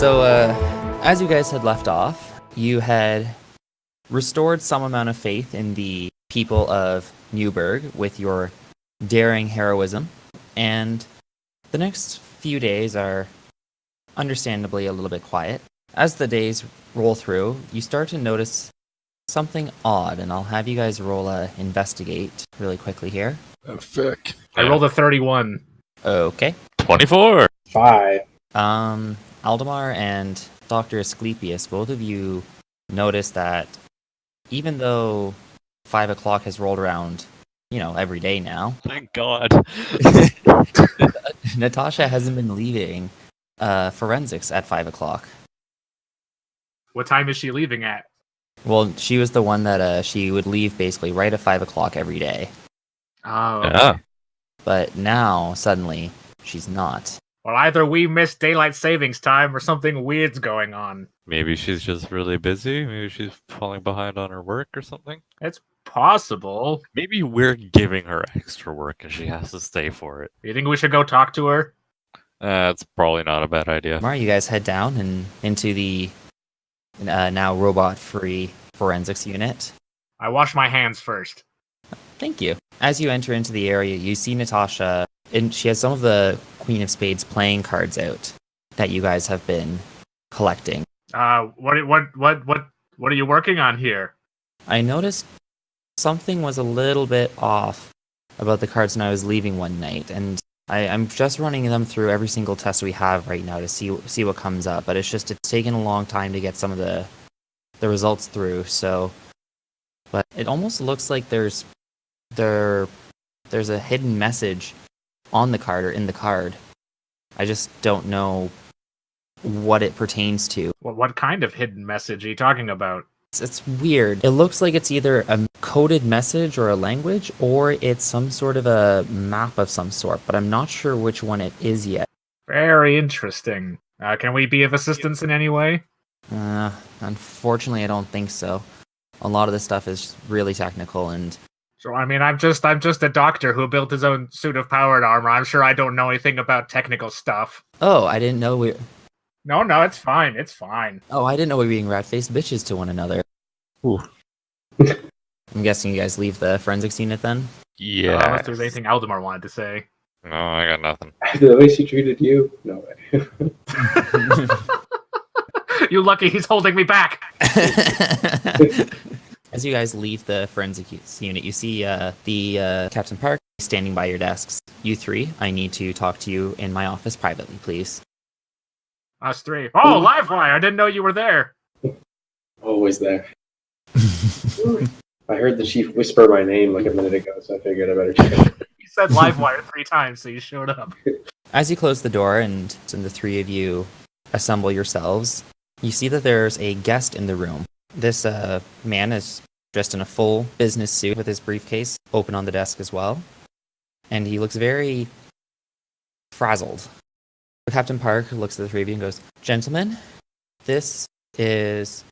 So, as you guys had left off, you had restored some amount of faith in the people of Newburg with your daring heroism, and the next few days are understandably a little bit quiet. As the days roll through, you start to notice something odd, and I'll have you guys roll a investigate really quickly here. Oh, fuck. I rolled a 31. Okay. 24. 5. Aldemar and Dr. Asclepius, both of you notice that even though 5 o'clock has rolled around, every day now, Thank God. Natasha hasn't been leaving forensics at 5 o'clock. What time is she leaving at? Well, she was the one that she would leave basically right at 5 o'clock every day. Oh. Yeah. But now, suddenly, she's not. Well, either we missed daylight savings time or something weird's going on. Maybe she's just really busy. Maybe she's falling behind on her work or something. It's possible. Maybe we're giving her extra work and she has to stay for it. You think we should go talk to her? That's probably not a bad idea. Tomorrow, you guys head down and into the now robot-free forensics unit. I wash my hands first. Thank you. As you enter into the area, you see Natasha, and she has some of the Queen of Spades playing cards out that you guys have been collecting. What are you working on here? I noticed something was a little bit off about the cards when I was leaving one night, and I'm just running them through every single test we have right now to see what comes up. But it's taken a long time to get some of the results through. So, but it almost looks like there's a hidden message on the card or in the card. I just don't know what it pertains to. Well, what kind of hidden message are you talking about? It's weird. It looks like it's either a coded message or a language, or it's some sort of a map of some sort, but I'm not sure which one it is yet. Very interesting. Can we be of assistance in any way? Unfortunately, I don't think so. A lot of this stuff is really technical, and So, I mean, I'm just a doctor who built his own suit of powered armor. I'm sure I don't know anything about technical stuff. oh, I didn't know we. No, it's fine. It's fine. Oh, I didn't know we were being rat-faced bitches to one another. Ooh. I'm guessing you guys leave the forensics unit then? Yeah. Unless there's anything Aldemar wanted to say. No, I got nothing. The way she treated you? No way. You lucky he's holding me back. As you guys leave the forensics unit, you see the Captain Park standing by your desks. You three, I need to talk to you in my office privately, please. Us three. Oh, Livewire! I didn't know you were there. Always there. I heard the chief whisper my name like a minute ago, so I figured I better check. You said Livewire 3 times, so you showed up. As you close the door and the three of you assemble yourselves, you see that there's a guest in the room. This man is dressed in a full business suit with his briefcase open on the desk as well, and he looks very frazzled. Captain Park looks at the three of you and goes, "Gentlemen, this is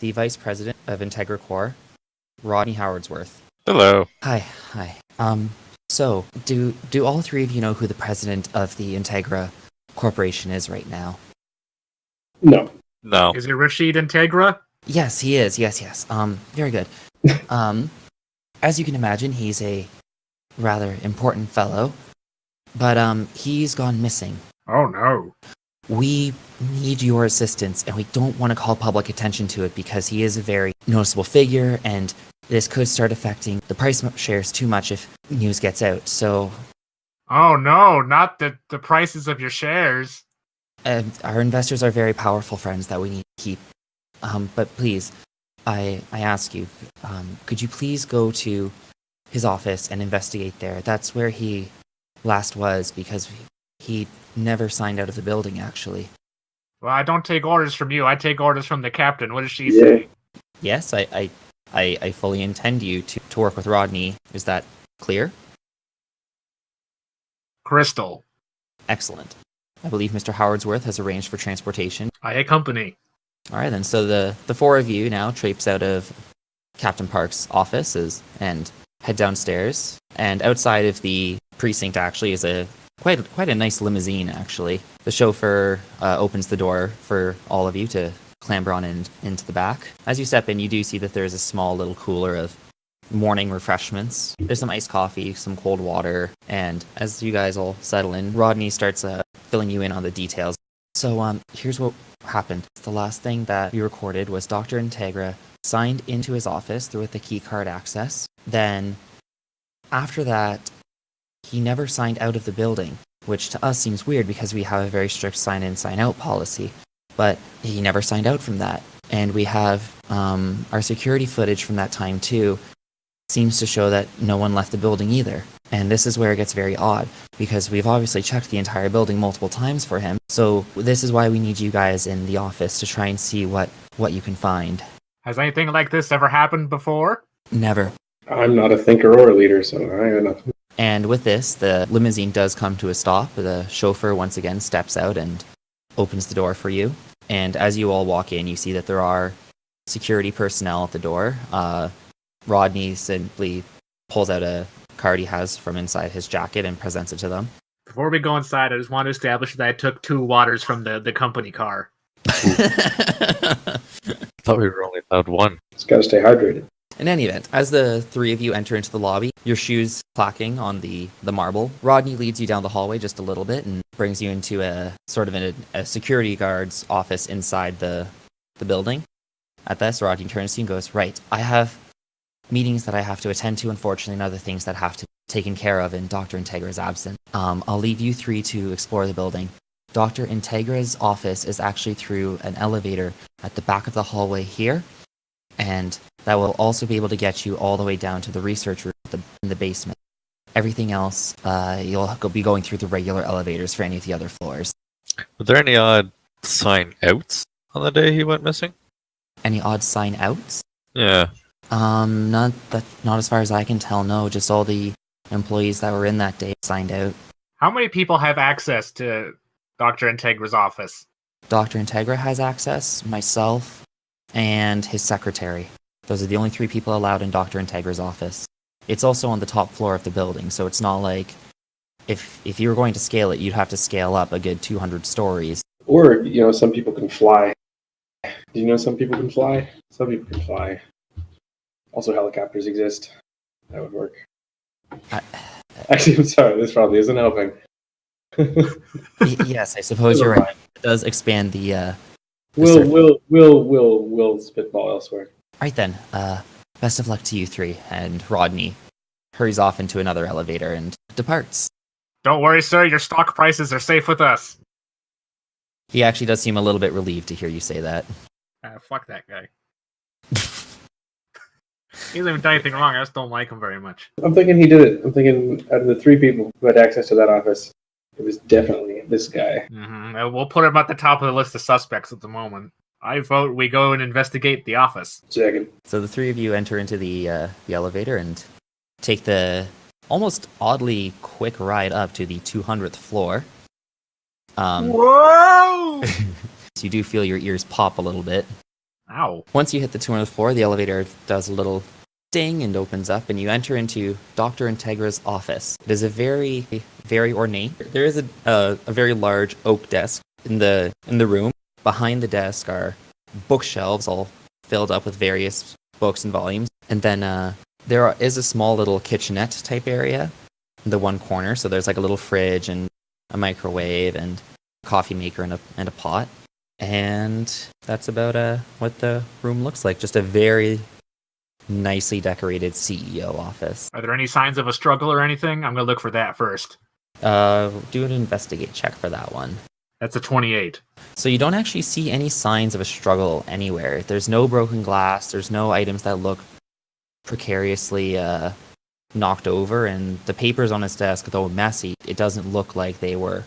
the Vice President of Integra Corps, Rodney Howardsworth." Hello. Hi. So, do all three of you know who the president of the Integra Corporation is right now? No. No. Is it Rashid Integra? Yes, he is. Yes. Very good. As you can imagine, he's a rather important fellow, but he's gone missing. Oh no. We need your assistance, and we don't want to call public attention to it because he is a very noticeable figure, and this could start affecting the price of shares too much if news gets out. So, Oh no, not the prices of your shares. our investors are very powerful friends that we need to keep. But please, I ask you, could you please go to his office and investigate there? That's where he last was, because he never signed out of the building, actually. Well, I don't take orders from you. I take orders from the captain. What does she say? Yes, I fully intend you to work with Rodney. Is that clear? Crystal. Excellent. I believe Mr. Howardsworth has arranged for transportation. I accompany. All right, then. So the four of you now traipse out of Captain Park's office and head downstairs. And outside of the precinct, actually, is a quite a nice limousine, actually. The chauffeur opens the door for all of you to clamber on into the back. As you step in, you do see that there's a small little cooler of morning refreshments. There's some iced coffee, some cold water, and as you guys all settle in, Rodney starts filling you in on the details. So here's what happened. The last thing that we recorded was Dr. Integra signed into his office through the keycard access. Then after that, he never signed out of the building, which to us seems weird because we have a very strict sign-in, sign-out policy. But he never signed out from that. And we have our security footage from that time too seems to show that no one left the building either. And this is where it gets very odd, because we've obviously checked the entire building multiple times for him. So this is why we need you guys in the office to try and see what you can find. Has anything like this ever happened before? Never. I'm not a thinker or a leader, so I have nothing. And with this, the limousine does come to a stop. The chauffeur once again steps out and opens the door for you. And as you all walk in, you see that there are security personnel at the door. Rodney simply pulls out a card he has from inside his jacket and presents it to them. Before we go inside, I just want to establish that I took 2 waters from the company car. Thought we were only allowed one. Just gotta stay hydrated. In any event, as the three of you enter into the lobby, your shoes clacking on the marble, Rodney leads you down the hallway just a little bit and brings you into a sort of a security guard's office inside the building. At this, Rodney turns to you and goes, "Right, I have meetings that I have to attend to, unfortunately, and other things that have to be taken care of in Dr. Integra's absence. I'll leave you 3 to explore the building. Dr. Integra's office is actually through an elevator at the back of the hallway here, and that will also be able to get you all the way down to the research room in the basement. Everything else, you'll be going through the regular elevators for any of the other floors." Were there any odd sign outs on the day he went missing? Any odd sign outs? Yeah. Not as far as I can tell, no. Just all the employees that were in that day signed out. How many people have access to Dr. Integra's office? Dr. Integra has access, myself, and his secretary. Those are the only 3 people allowed in Dr. Integra's office. It's also on the top floor of the building, so it's not like if you were going to scale it, you'd have to scale up a good 200 stories. Or, some people can fly. Do you know some people can fly? Some people can fly. Also, helicopters exist. That would work. Actually, I'm sorry. This probably isn't helping. Yes, I suppose you're right. It does expand the We'll spitball elsewhere. Right then. Best of luck to you 3. And Rodney hurries off into another elevator and departs. Don't worry, sir. Your stock prices are safe with us. He actually does seem a little bit relieved to hear you say that. Fuck that guy. He hasn't even done anything wrong. I just don't like him very much. I'm thinking he did it. I'm thinking out of the 3 people who had access to that office, it was definitely this guy. Mm-hmm. We'll put him at the top of the list of suspects at the moment. I vote we go and investigate the office. Second. So the 3 of you enter into the elevator and take the almost oddly quick ride up to the 200th floor. Whoa! So you do feel your ears pop a little bit. Ow. Once you hit the 200th floor, the elevator does a little ding and opens up, and you enter into Dr. Integra's office. It is a very, very ornate. There is a very large oak desk in the room. Behind the desk are bookshelves all filled up with various books and volumes. And then there is a small little kitchenette type area in the one corner. So there's like a little fridge and a microwave and a coffee maker and a pot. And that's about what the room looks like. Just a very nicely decorated CEO office. Are there any signs of a struggle or anything? I'm going to look for that first. Do an investigate check for that one. That's a 28. So you don't actually see any signs of a struggle anywhere. There's no broken glass. There's no items that look precariously knocked over. And the papers on his desk, though messy, it doesn't look like they weren't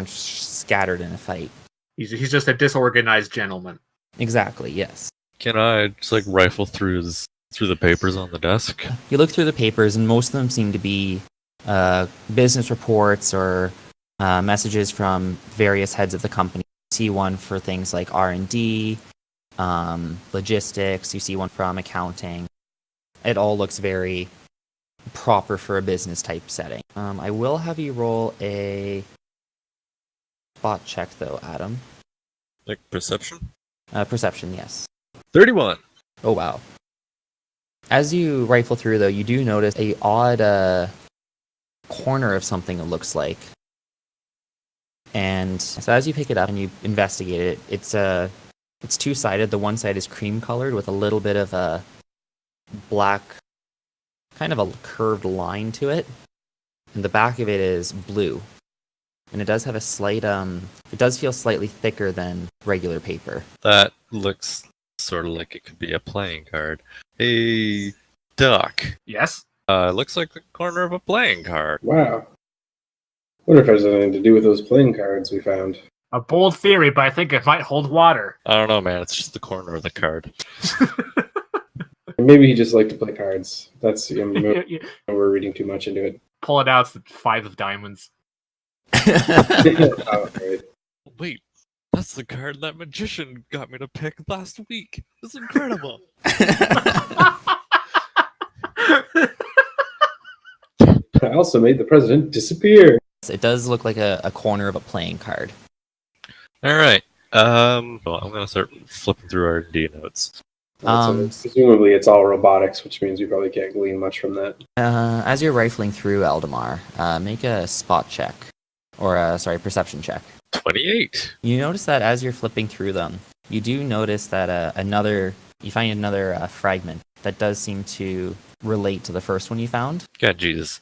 scattered in a fight. He's just a disorganized gentleman. Exactly, yes. Can I just rifle through the papers on the desk? You look through the papers, and most of them seem to be business reports or messages from various heads of the company. You see one for things like R&D, logistics. You see one from accounting. It all looks very proper for a business type setting. I will have you roll a spot check though, Adam. Like perception? Perception, yes. 31. Oh wow. As you rifle through though, you do notice a odd corner of something, it looks like. And so as you pick it up and you investigate it, it's two-sided. The one side is cream-colored with a little bit of a black, kind of a curved line to it. And the back of it is blue. And it does have a slight, it does feel slightly thicker than regular paper. That looks sort of like it could be a playing card. Hey, Doc. Yes? Looks like the corner of a playing card. Wow. Wonder if it has anything to do with those playing cards we found. A bold theory, but I think it might hold water. I don't know, man. It's just the corner of the card. Maybe he just liked to play cards. That's we're reading too much into it. Pull it out, it's the 5 of diamonds. Oh, great. Wait, that's the card that magician got me to pick last week. It's incredible. I also made the president disappear. It does look like a corner of a playing card. All right. Well, I'm gonna start flipping through our D notes. So presumably it's all robotics, which means we probably can't glean much from that. As you're rifling through Eldamar, make a spot check. Or, perception check. 28. You notice that as you're flipping through them, you do notice that you find another fragment that does seem to relate to the first one you found. God, Jesus.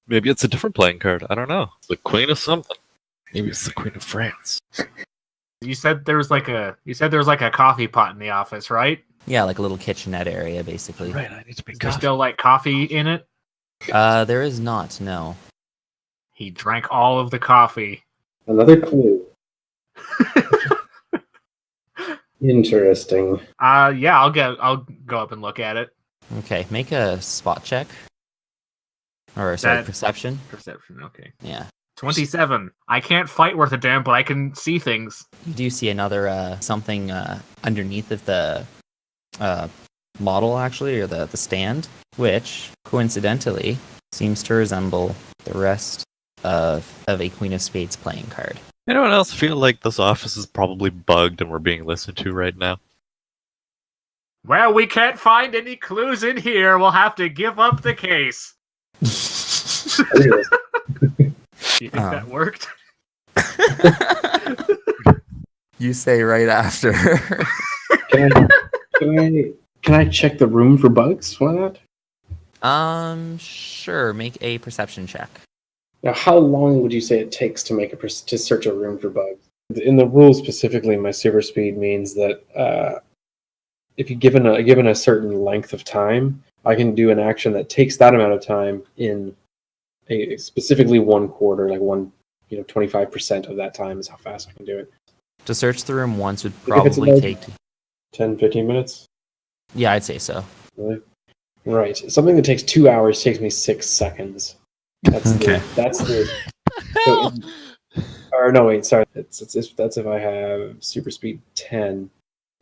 Maybe it's a different playing card. I don't know. The Queen of something. Maybe it's the Queen of France. You said there was like a coffee pot in the office, right? Yeah, like a little kitchenette area, basically. Right, I need to make Is there coffee. still like coffee in it? There is not, no. He drank all of the coffee. Another clue. Interesting. Yeah, I'll go up and look at it. Okay, make a spot check. Or, perception. Perception, okay. Yeah. 27. I can't fight worth a damn, but I can see things. You do see another, something underneath of the model, actually, or the stand, which, coincidentally, seems to resemble the rest of a Queen of Spades playing card. Anyone else feel like this office is probably bugged and we're being listened to right now? Well, we can't find any clues in here. We'll have to give up the case. Do you think that worked? You say right after. Can I check the room for bugs? Why not? Sure. Make a perception check. Now, how long would you say it takes to to search a room for bugs? In the rules specifically, my super speed means that if you're given a certain length of time, I can do an action that takes that amount of time in specifically 1/4, like 25% of that time is how fast I can do it. To search the room once would probably take 10, 15 minutes. Yeah, I'd say so. Really? Right. Something that takes 2 hours takes me 6 seconds. That's Okay. Or no, wait, sorry. That's if I have super speed 10,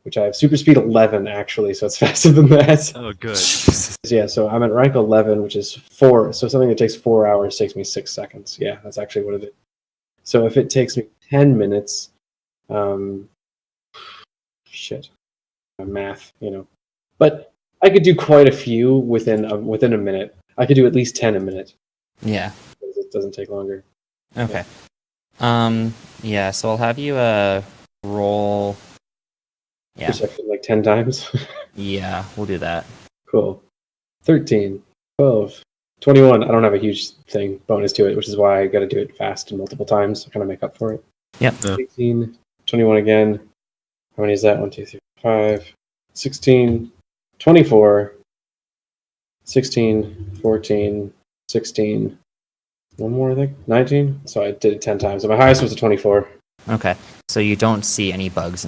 which I have super speed 11 actually, so it's faster than that. Oh, good. Yeah, so I'm at rank 11, which is 4. So something that takes 4 hours takes me 6 seconds. Yeah, that's actually what it is. So if it takes me 10 minutes, math, But I could do quite a few within a minute. I could do at least 10 a minute. Yeah. Because it doesn't take longer. Okay. Yeah, so I'll have you roll. Yeah. Perception like 10 times. Yeah, we'll do that. Cool. 13, 12, 21. I don't have a huge bonus to it, which is why I got to do it fast and multiple times to kind of make up for it. Yep. 18, 21 again. How many is that? 1, 2, 3, 5, 16, 24, 16, 14, 16. One more, I think. 19. So I did it 10 times. And my highest was a 24. Okay. So you don't see any bugs.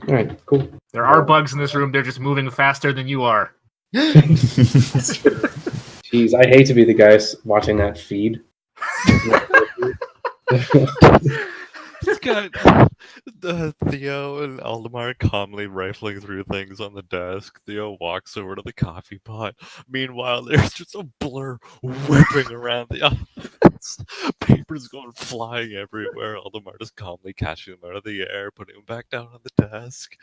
All right, cool. There are bugs in this room. They're just moving faster than you are. Jeez, I hate to be the guy watching that feed. This guy, Theo and Aldemar calmly rifling through things on the desk. Theo walks over to the coffee pot. Meanwhile, there's just a blur whipping around the office. Papers going flying everywhere. Aldemar just calmly catching them out of the air, putting them back down on the desk.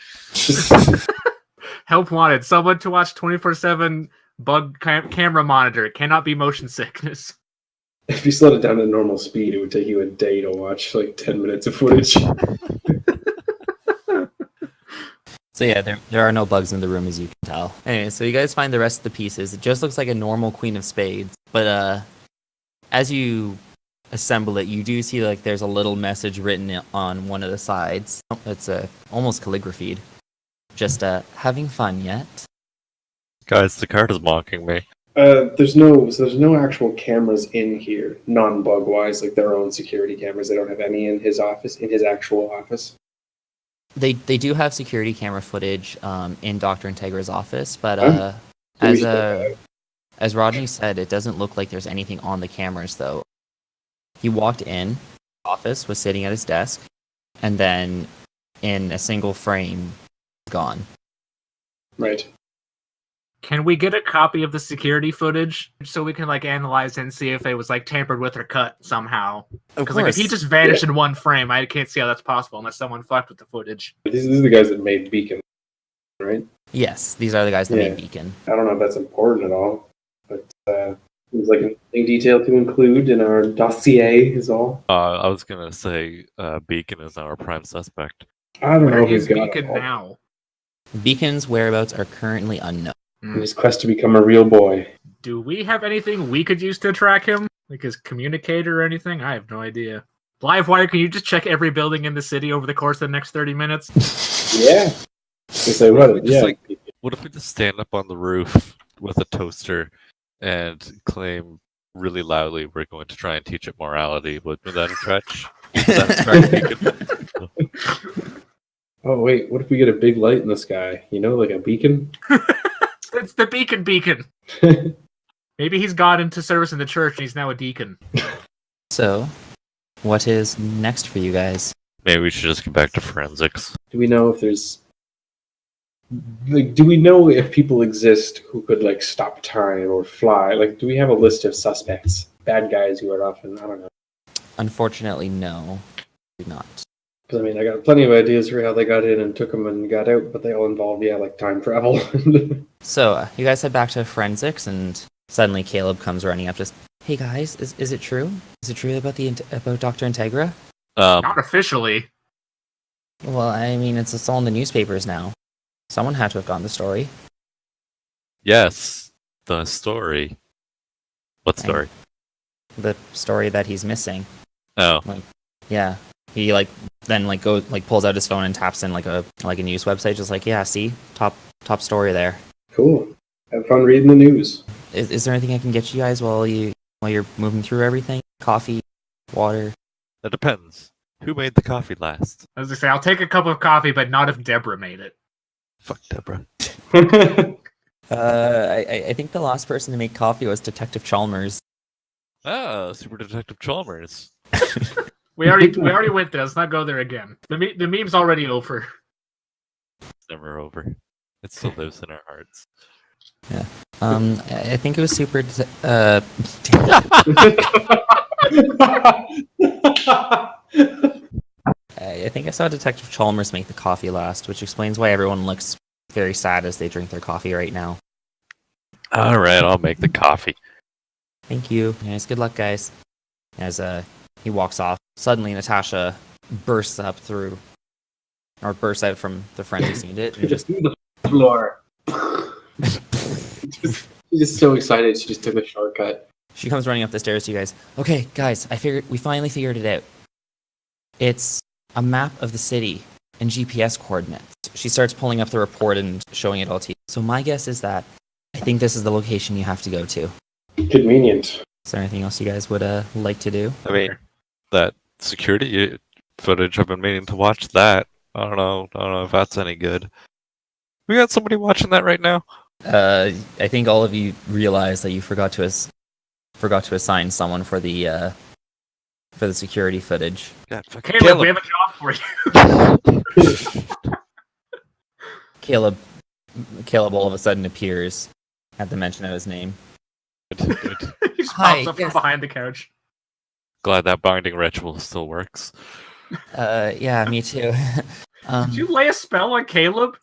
Help wanted. Someone to watch 24/7 bug camera monitor. It cannot be motion sickness. If you slowed it down to normal speed, it would take you a day to watch like 10 minutes of footage. So yeah, there are no bugs in the room, as you can tell. Anyway, so you guys find the rest of the pieces. It just looks like a normal Queen of Spades, but as you assemble it, you do see like there's a little message written on one of the sides. It's almost calligraphied. Just having fun yet? Guys, the card is mocking me. There's no actual cameras in here, non-bug wise, like their own security cameras. They don't have any in his office, in his actual office. They do have security camera footage in Dr. Integra's office, but as Rodney said, it doesn't look like there's anything on the cameras though. He walked in, office, was sitting at his desk, and then in a single frame, gone. Right. Can we get a copy of the security footage so we can like analyze and see if it was like tampered with or cut somehow? Because like if he just vanished in one frame, I can't see how that's possible unless someone fucked with the footage. These are the guys that made Beacon, right? Yes, these are the guys that made Beacon. I don't know if that's important at all, but seems like an interesting detail to include in our dossier is all. I was gonna say Beacon is our prime suspect. I don't know Where if he's is got Beacon now? Beacon's whereabouts are currently unknown. in his quest to become a real boy. Do we have anything we could use to track him? Like his communicator or anything? I have no idea. Livewire, can you just check every building in the city over the course of the next 30 minutes? Yeah. What if we just stand up on the roof with a toaster and claim really loudly we're going to try and teach it morality? Would that stretch? Oh, wait. What if we get a big light in the sky? You know, like a beacon? It's the beacon. Maybe he's got into service in the church and he's now a deacon. So, what is next for you guys? Maybe we should just get back to forensics. Do we know if there's... Like, do we know if people exist who could, like, stop time or fly? Like, do we have a list of suspects? Bad guys who are often... I don't know. Unfortunately, no. We do not. Because, I mean, I got plenty of ideas for how they got in and took them and got out, but they all involve, like, time travel. So, you guys head back to forensics, and suddenly Caleb comes running up, just, hey guys, is it true? Is it true about about Dr. Integra? Not officially. Well, I mean, it's all in the newspapers now. Someone had to have gotten the story. Yes, the story. What story? The story that he's missing. Oh. Yeah. He then pulls out his phone and taps in like a news website, just like, yeah, see, top story there. Cool. Have fun reading the news. Is there anything I can get you guys while you're moving through everything? Coffee, water. That depends. Who made the coffee last? As I say, I'll take a cup of coffee, but not if Deborah made it. Fuck Deborah. I think the last person to make coffee was Detective Chalmers. Ah, Super Detective Chalmers. We already went there. Let's not go there again. The meme's already over. It's never over. It still lives in our hearts. Yeah. I think it was Super. I think I saw Detective Chalmers make the coffee last, which explains why everyone looks very sad as they drink their coffee right now. All right, I'll make the coffee. Thank you. Yes, good luck, guys. As he walks off, suddenly Natasha bursts out from the forensics unit and just the floor. She's just so excited. She just took the shortcut. She comes running up the stairs to you guys. Okay, guys, we finally figured it out. It's a map of the city and GPS coordinates. She starts pulling up the report and showing it all to you. So my guess is that I think this is the location you have to go to. Convenient. Is there anything else you guys would like to do? I mean, that security footage, I've been meaning to watch that. I don't know if that's any good. We got somebody watching that right now? I think all of you realize that you forgot to assign someone for the for the security footage. God, fucking Caleb, we have a job for you. Caleb all of a sudden appears at the mention of his name. Good. He just Hi, pops up yes. from behind the couch. Glad that binding ritual still works. Yeah, me too. Did you lay a spell on Caleb?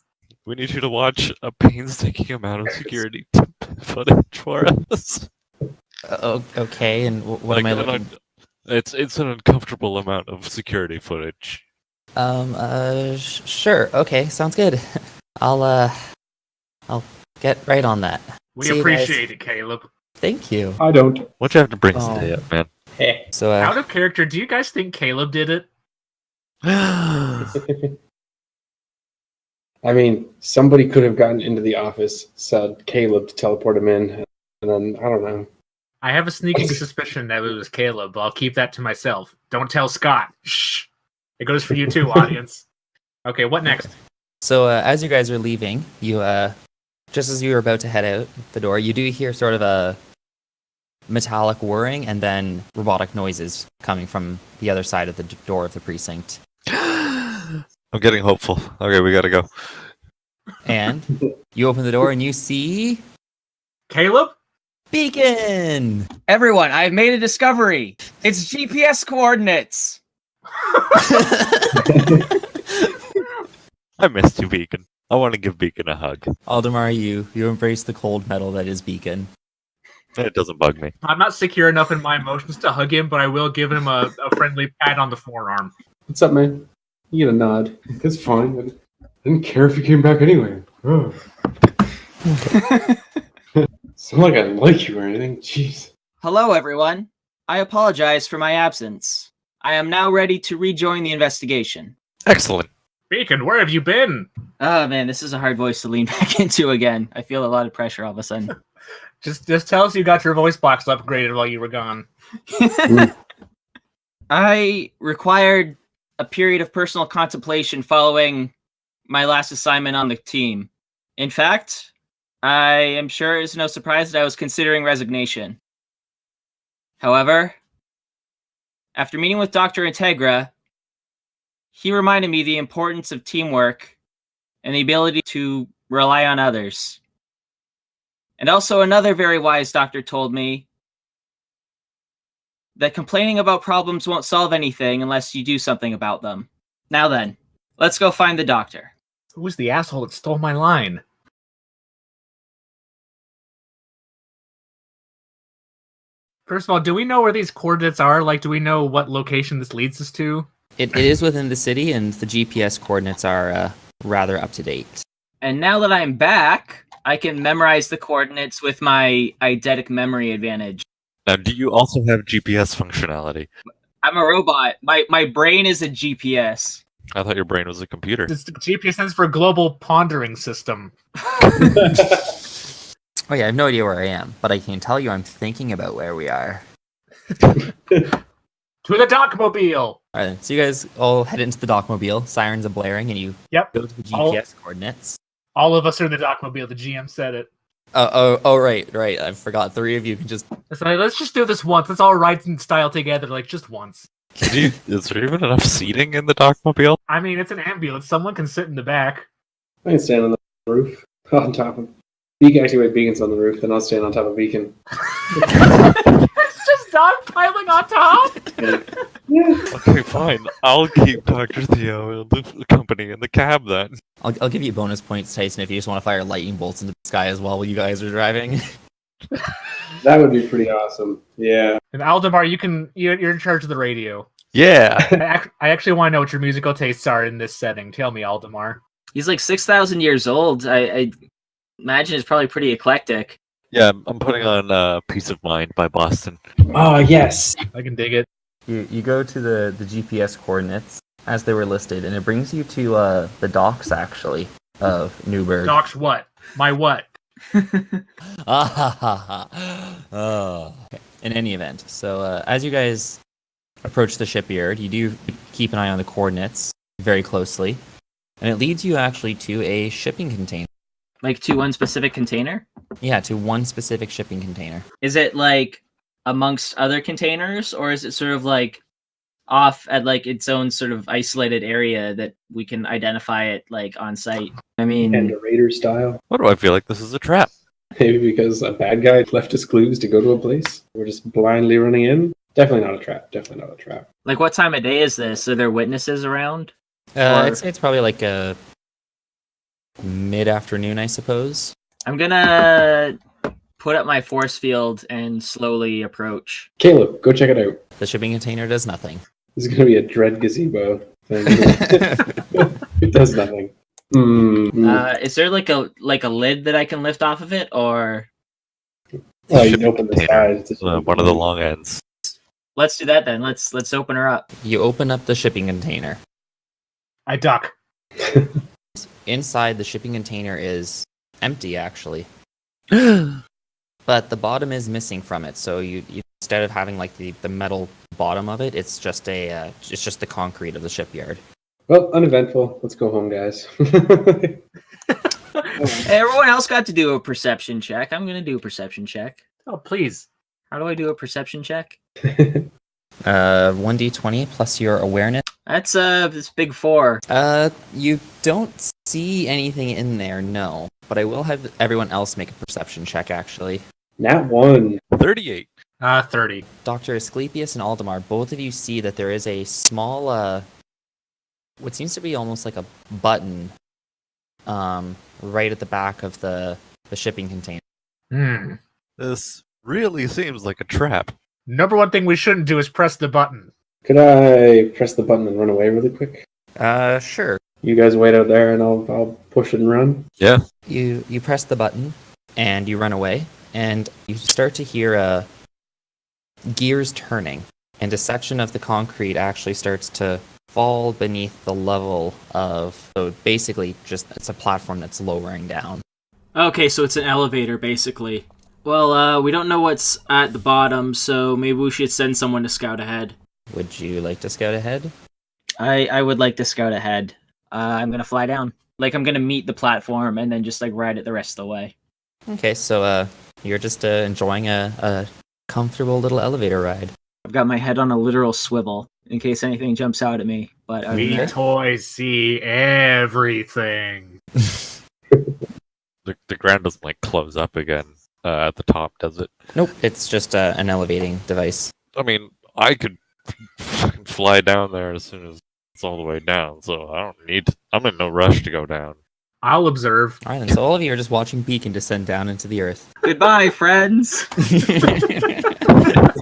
We need you to watch a painstaking amount of security footage for us. Okay, and what am I looking? It's an uncomfortable amount of security footage. Sure. Okay, sounds good. I'll get right on that. We See you appreciate it, Caleb. Thank you. I don't. What'd you have to bring Oh. today up, man? So, Out of character, do you guys think Caleb did it? I mean, somebody could have gotten into the office, said Caleb to teleport him in, and then, I don't know. I have a sneaking suspicion that it was Caleb, but I'll keep that to myself. Don't tell Scott. Shh. It goes for you too, audience. Okay, what next? So as you guys are leaving, you just as you were about to head out the door, you do hear sort of a metallic whirring and then robotic noises coming from the other side of the door of the precinct. I'm getting hopeful. Okay, we gotta go. And you open the door and you see Caleb? Beacon. Everyone, I've made a discovery. It's GPS coordinates. I missed you, Beacon. I want to give Beacon a hug. Aldemar, you embrace the cold metal that is Beacon. It doesn't bug me. I'm not secure enough in my emotions to hug him, but I will give him a friendly pat on the forearm. What's up, man? You get a nod. It's fine. I didn't care if you came back anyway. Oh. It's not like I like you or anything. Jeez. Hello, everyone. I apologize for my absence. I am now ready to rejoin the investigation. Excellent. Beacon, where have you been? Oh, man, this is a hard voice to lean back into again. I feel a lot of pressure all of a sudden. Just tell us you got your voice box upgraded while you were gone. I required a period of personal contemplation following my last assignment on the team. In fact, I am sure it's no surprise that I was considering resignation. However, after meeting with Dr. Integra, he reminded me the importance of teamwork and the ability to rely on others. And also another very wise doctor told me that complaining about problems won't solve anything unless you do something about them. Now then, let's go find the doctor. Who was the asshole that stole my line? First of all, do we know where these coordinates are? Like, do we know what location this leads us to? It is within the city, and the GPS coordinates are rather up to date. And now that I'm back, I can memorize the coordinates with my eidetic memory advantage. Now, do you also have GPS functionality? I'm a robot. My brain is a GPS. I thought your brain was a computer. This GPS stands for Global Pondering System. Oh yeah, I have no idea where I am, but I can tell you I'm thinking about where we are. To the Dockmobile! Alright, so you guys all head into the Dockmobile, sirens are blaring, and you Yep. go to the GPS coordinates. All of us are in the Dockmobile. The GM said it. Right. I forgot. 3 of you can just... It's like, let's just do this once. Let's all ride in style together, like, just once. Is there even enough seating in the Dockmobile? I mean, it's an ambulance. Someone can sit in the back. I can stand on the roof, on top of Beacon. Actually, wait, Beacon's on the roof, then I'll stand on top of Beacon. It's just dogpiling on top! Okay, fine. I'll keep Dr. Theo and the company in the cab then. I'll give you bonus points, Tyson, if you just want to fire lightning bolts into the sky as well while you guys are driving. That would be pretty awesome. Yeah. And Aldemar, you're in charge of the radio. Yeah. I actually want to know what your musical tastes are in this setting. Tell me, Aldemar. He's like 6,000 years old. I imagine it's probably pretty eclectic. Yeah, I'm putting on Peace of Mind by Boston. Oh, yes. I can dig it. You go to the GPS coordinates as they were listed, and it brings you to the docks, actually, of Newburg. Doc's what? My what? Oh. In any event, so as you guys approach the shipyard, you do keep an eye on the coordinates very closely, and it leads you actually to a shipping container. Like to one specific container? Yeah, to one specific shipping container. Is it like amongst other containers, or is it sort of like off at like its own sort of isolated area that we can identify it like on site. I mean, And a raider style. Why do I feel like this is a trap? Maybe because a bad guy left us clues to go to a place. We're just blindly running in. Definitely not a trap. Definitely not a trap. like what time of day is this? Are there witnesses around? I'd say it's probably like a mid-afternoon, I suppose. I'm gonna put up my force field and slowly approach. Caleb, go check it out. The shipping container does nothing. This is going to be a dread gazebo thing. It does nothing. Is there like a lid that I can lift off of it, or? Oh, you can open the side. One of the long ends. Let's do that then. Let's open her up. You open up the shipping container. I duck. Inside, the shipping container is empty, actually. But the bottom is missing from it, so you instead of having like the metal bottom of it, it's just the concrete of the shipyard. Well, uneventful. Let's go home, guys. Everyone else got to do a perception check. I'm gonna do a perception check. Oh, please. How do I do a perception check? 1d20 plus your awareness. That's this big 4. You don't see anything in there, no. But I will have everyone else make a perception check, actually. Nat 1. 38. 30. Dr. Asclepius and Aldemar, both of you see that there is a small, what seems to be almost like a button, right at the back of the shipping container. This really seems like a trap. Number one thing we shouldn't do is press the button. Could I press the button and run away really quick? Sure. You guys wait out there and I'll push and run. Yeah. You press the button and you run away, and you start to hear gears turning, and a section of the concrete actually starts to fall beneath the level of, so basically just it's a platform that's lowering down. Okay, so it's an elevator, basically. Well, we don't know what's at the bottom, so maybe we should send someone to scout ahead. Would you like to scout ahead? I would like to scout ahead. I'm gonna fly down. Like, I'm gonna meet the platform and then just, like, ride it the rest of the way. Okay, so you're just enjoying a comfortable little elevator ride. I've got my head on a literal swivel, in case anything jumps out at me. But We toys see everything. The ground doesn't like close up again at the top, does it? Nope, it's just an elevating device. I mean, I could fucking fly down there as soon as it's all the way down, so I don't need to, I'm in no rush to go down. I'll observe. All right, then, so all of you are just watching Beacon descend down into the earth. Goodbye, friends!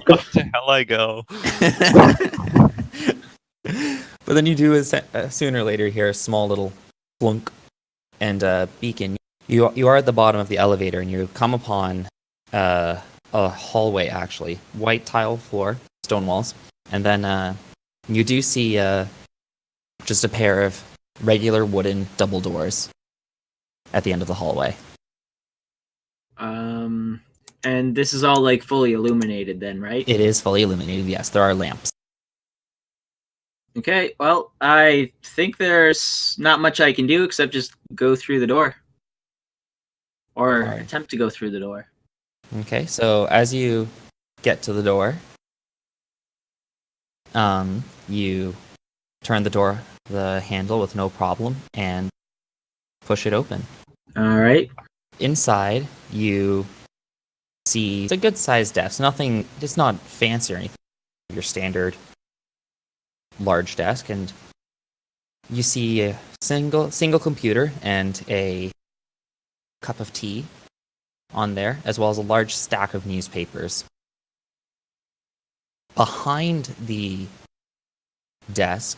What the hell I go? But then you do sooner or later hear a small little plunk, and Beacon, you are at the bottom of the elevator, and you come upon a hallway, actually. White tile floor, stone walls, and then you do see just a pair of regular wooden double doors at the end of the hallway. And this is all, like, fully illuminated then, right? It is fully illuminated, yes. There are lamps. Okay, well, I think there's not much I can do except just go through the door. Or Alright. attempt to go through the door. Okay, so as you get to the door, you turn the handle with no problem, and push it open. Alright. Inside, you see it's a good-sized desk. Nothing, it's not fancy or anything. Your standard large desk, and you see a single computer and a cup of tea on there, as well as a large stack of newspapers. Behind the desk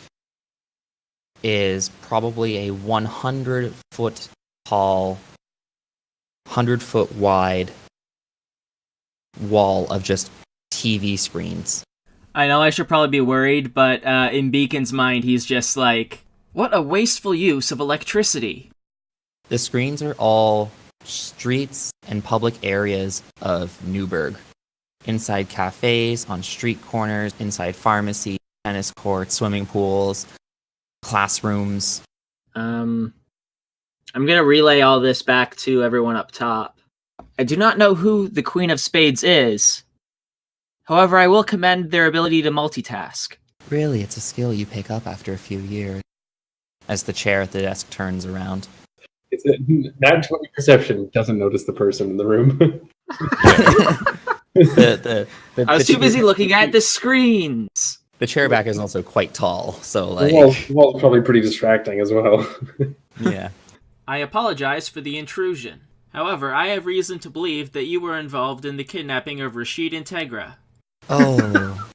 is probably a 100-foot tall, 100-foot wide wall of just TV screens. I know I should probably be worried, but in Beacon's mind, he's just like, what a wasteful use of electricity. The screens are all streets and public areas of Newburg. Inside cafes, on street corners, inside pharmacies, tennis courts, swimming pools, classrooms. I'm gonna relay all this back to everyone up top. I do not know who the Queen of Spades is. However, I will commend their ability to multitask. Really, it's a skill you pick up after a few years. As the chair at the desk turns around. It's a nat 20 perception. Doesn't notice the person in the room. I was too busy looking at the screens. The chair back is also quite tall, so like... The wall's probably pretty distracting as well. Yeah. I apologize for the intrusion. However, I have reason to believe that you were involved in the kidnapping of Rashid Integra. Oh.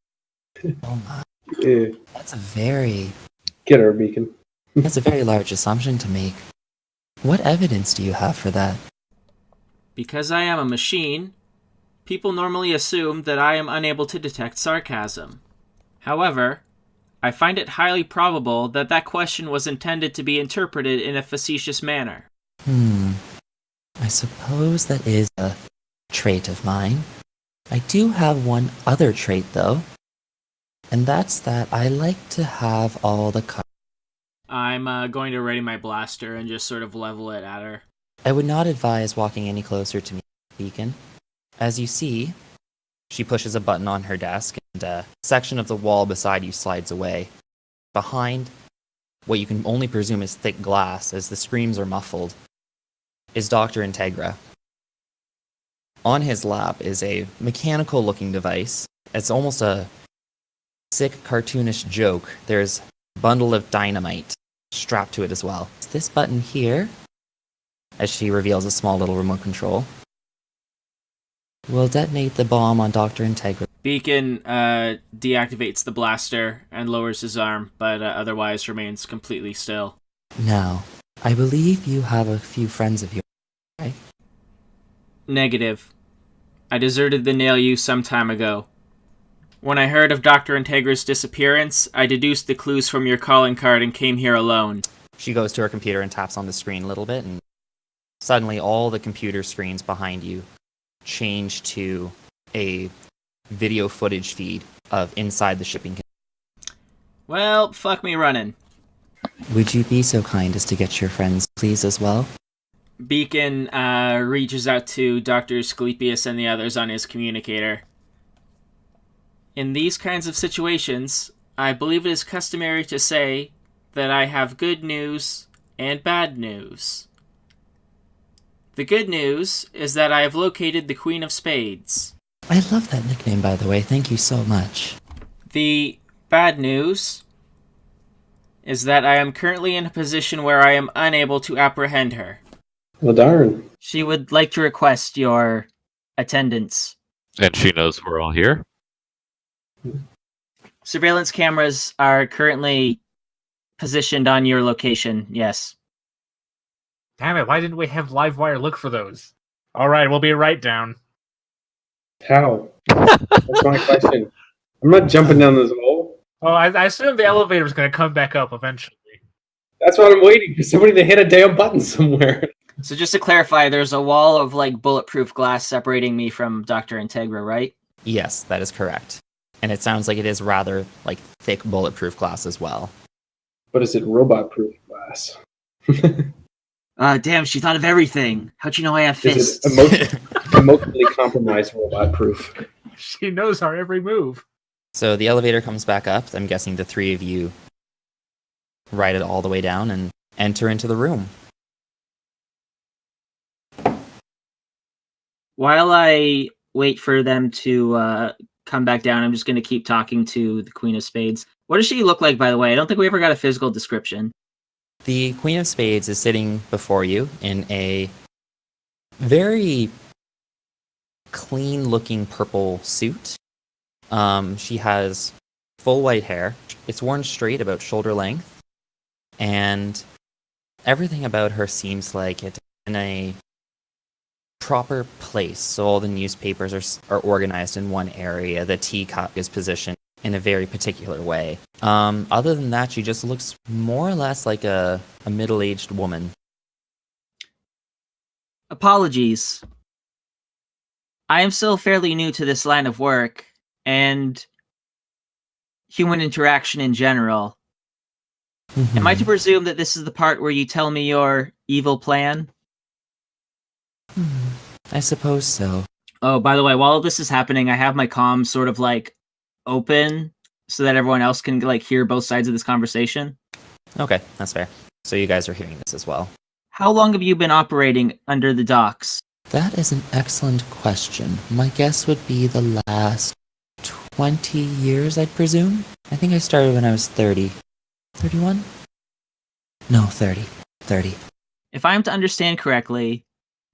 Oh my. Yeah. That's a very... Get her, Beacon. That's a very large assumption to make. What evidence do you have for that? Because I am a machine, people normally assume that I am unable to detect sarcasm. However, I find it highly probable that that question was intended to be interpreted in a facetious manner. I suppose that is a trait of mine. I do have one other trait, though. And that's that I like to have all the cards. I'm going to ready my blaster and just sort of level it at her. I would not advise walking any closer to me, Beacon. As you see, she pushes a button on her desk, and a section of the wall beside you slides away. Behind, what you can only presume is thick glass, as the screams are muffled, is Dr. Integra. On his lap is a mechanical-looking device. It's almost a sick, cartoonish joke. There's a bundle of dynamite strapped to it as well. It's this button here, as she reveals a small little remote control, will detonate the bomb on Dr. Integra. Beacon deactivates the blaster and lowers his arm, but otherwise remains completely still. Now, I believe you have a few friends of yours, right? Negative. I deserted the Nail U some time ago. When I heard of Dr. Integra's disappearance, I deduced the clues from your calling card and came here alone. She goes to her computer and taps on the screen a little bit, and suddenly all the computer screens behind you change to a video footage feed of inside the shipping container. Well, fuck me running. Would you be so kind as to get your friends, please, as well? Beacon reaches out to Dr. Asclepius and the others on his communicator. In these kinds of situations, I believe it is customary to say that I have good news and bad news. The good news is that I have located the Queen of Spades. I love that nickname, by the way. Thank you so much. The bad news is that I am currently in a position where I am unable to apprehend her. Well, darn. She would like to request your attendance. And she knows we're all here? Surveillance cameras are currently positioned on your location, yes. Damn it, why didn't we have Livewire look for those? Alright, we'll be right down. How? That's my question. I'm not jumping down this hole. Oh, I assume the elevator's going to come back up eventually. That's what I'm waiting for. Somebody to hit a damn button somewhere. So just to clarify, there's a wall of bulletproof glass separating me from Dr. Integra, right? Yes, that is correct. And it sounds like it is rather thick bulletproof glass as well. But is it robot-proof glass? Damn, she thought of everything. How'd you know I have fists? Is it emotionally compromised robot-proof? She knows our every move. So the elevator comes back up. I'm guessing the three of you ride it all the way down and enter into the room. While I wait for them to come back down, I'm just going to keep talking to the Queen of Spades. What does she look like, by the way? I don't think we ever got a physical description. The Queen of Spades is sitting before you in a very clean-looking purple suit. She has full white hair. It's worn straight about shoulder length. And everything about her seems like it's in a proper place. So all the newspapers are organized in one area. The teacup is positioned in a very particular way. Other than that, she just looks more or less like a middle-aged woman. Apologies. I am still fairly new to this line of work, and human interaction in general. Mm-hmm. Am I to presume that this is the part where you tell me your evil plan? I suppose so. Oh, by the way, while this is happening, I have my comms sort of open so that everyone else can like hear both sides of this conversation. Okay, that's fair. So you guys are hearing this as well. How long have you been operating under the docks? That is an excellent question. My guess would be the last 20 years, I'd presume. I think I started when I was 30. 31? No, 30. 30. If I am to understand correctly,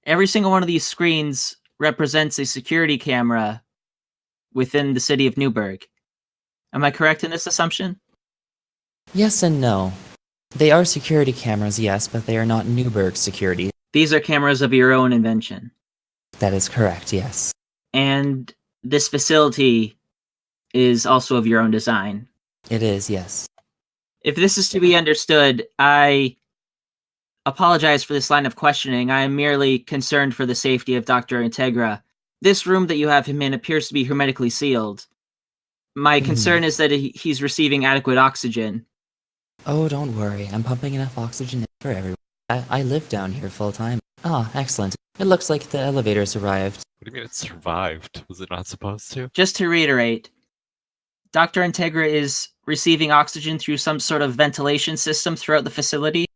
every single one of these screens represents a security camera within the city of Newburg. Am I correct in this assumption? Yes and no. They are security cameras, yes, but they are not Newburg security. These are cameras of your own invention. That is correct, yes. And this facility is also of your own design. It is, yes. If this is to be understood, I apologize for this line of questioning. I am merely concerned for the safety of Dr. Integra. This room that you have him in appears to be hermetically sealed. My concern is that he's receiving adequate oxygen. Oh, don't worry. I'm pumping enough oxygen in for everyone. I live down here full time. Ah, excellent. It looks like the elevator's arrived. What do you mean it survived? Was it not supposed to? Just to reiterate, Dr. Integra is receiving oxygen through some sort of ventilation system throughout the facility.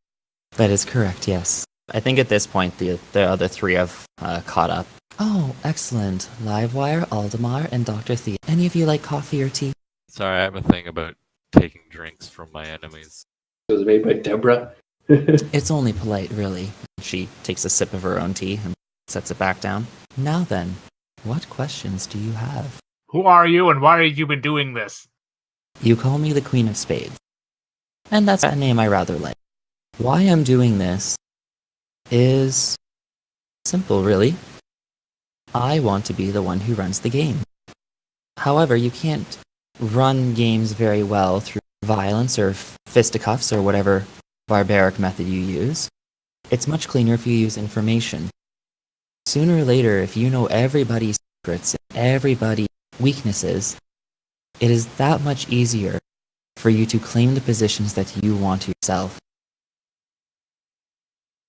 That is correct, yes. I think at this point the other three have caught up. Oh, excellent. Livewire, Aldemar, and Dr. Thea. Any of you like coffee or tea? Sorry, I have a thing about taking drinks from my enemies. It was made by Deborah. It's only polite, really. She takes a sip of her own tea and sets it back down. Now then, what questions do you have? Who are you and why have you been doing this? You call me the Queen of Spades. And that's a name I rather like. Why I'm doing this is simple, really. I want to be the one who runs the game. However, you can't run games very well through violence or fisticuffs or whatever barbaric method you use. It's much cleaner if you use information. Sooner or later, if you know everybody's secrets and everybody's weaknesses, it is that much easier for you to claim the positions that you want yourself.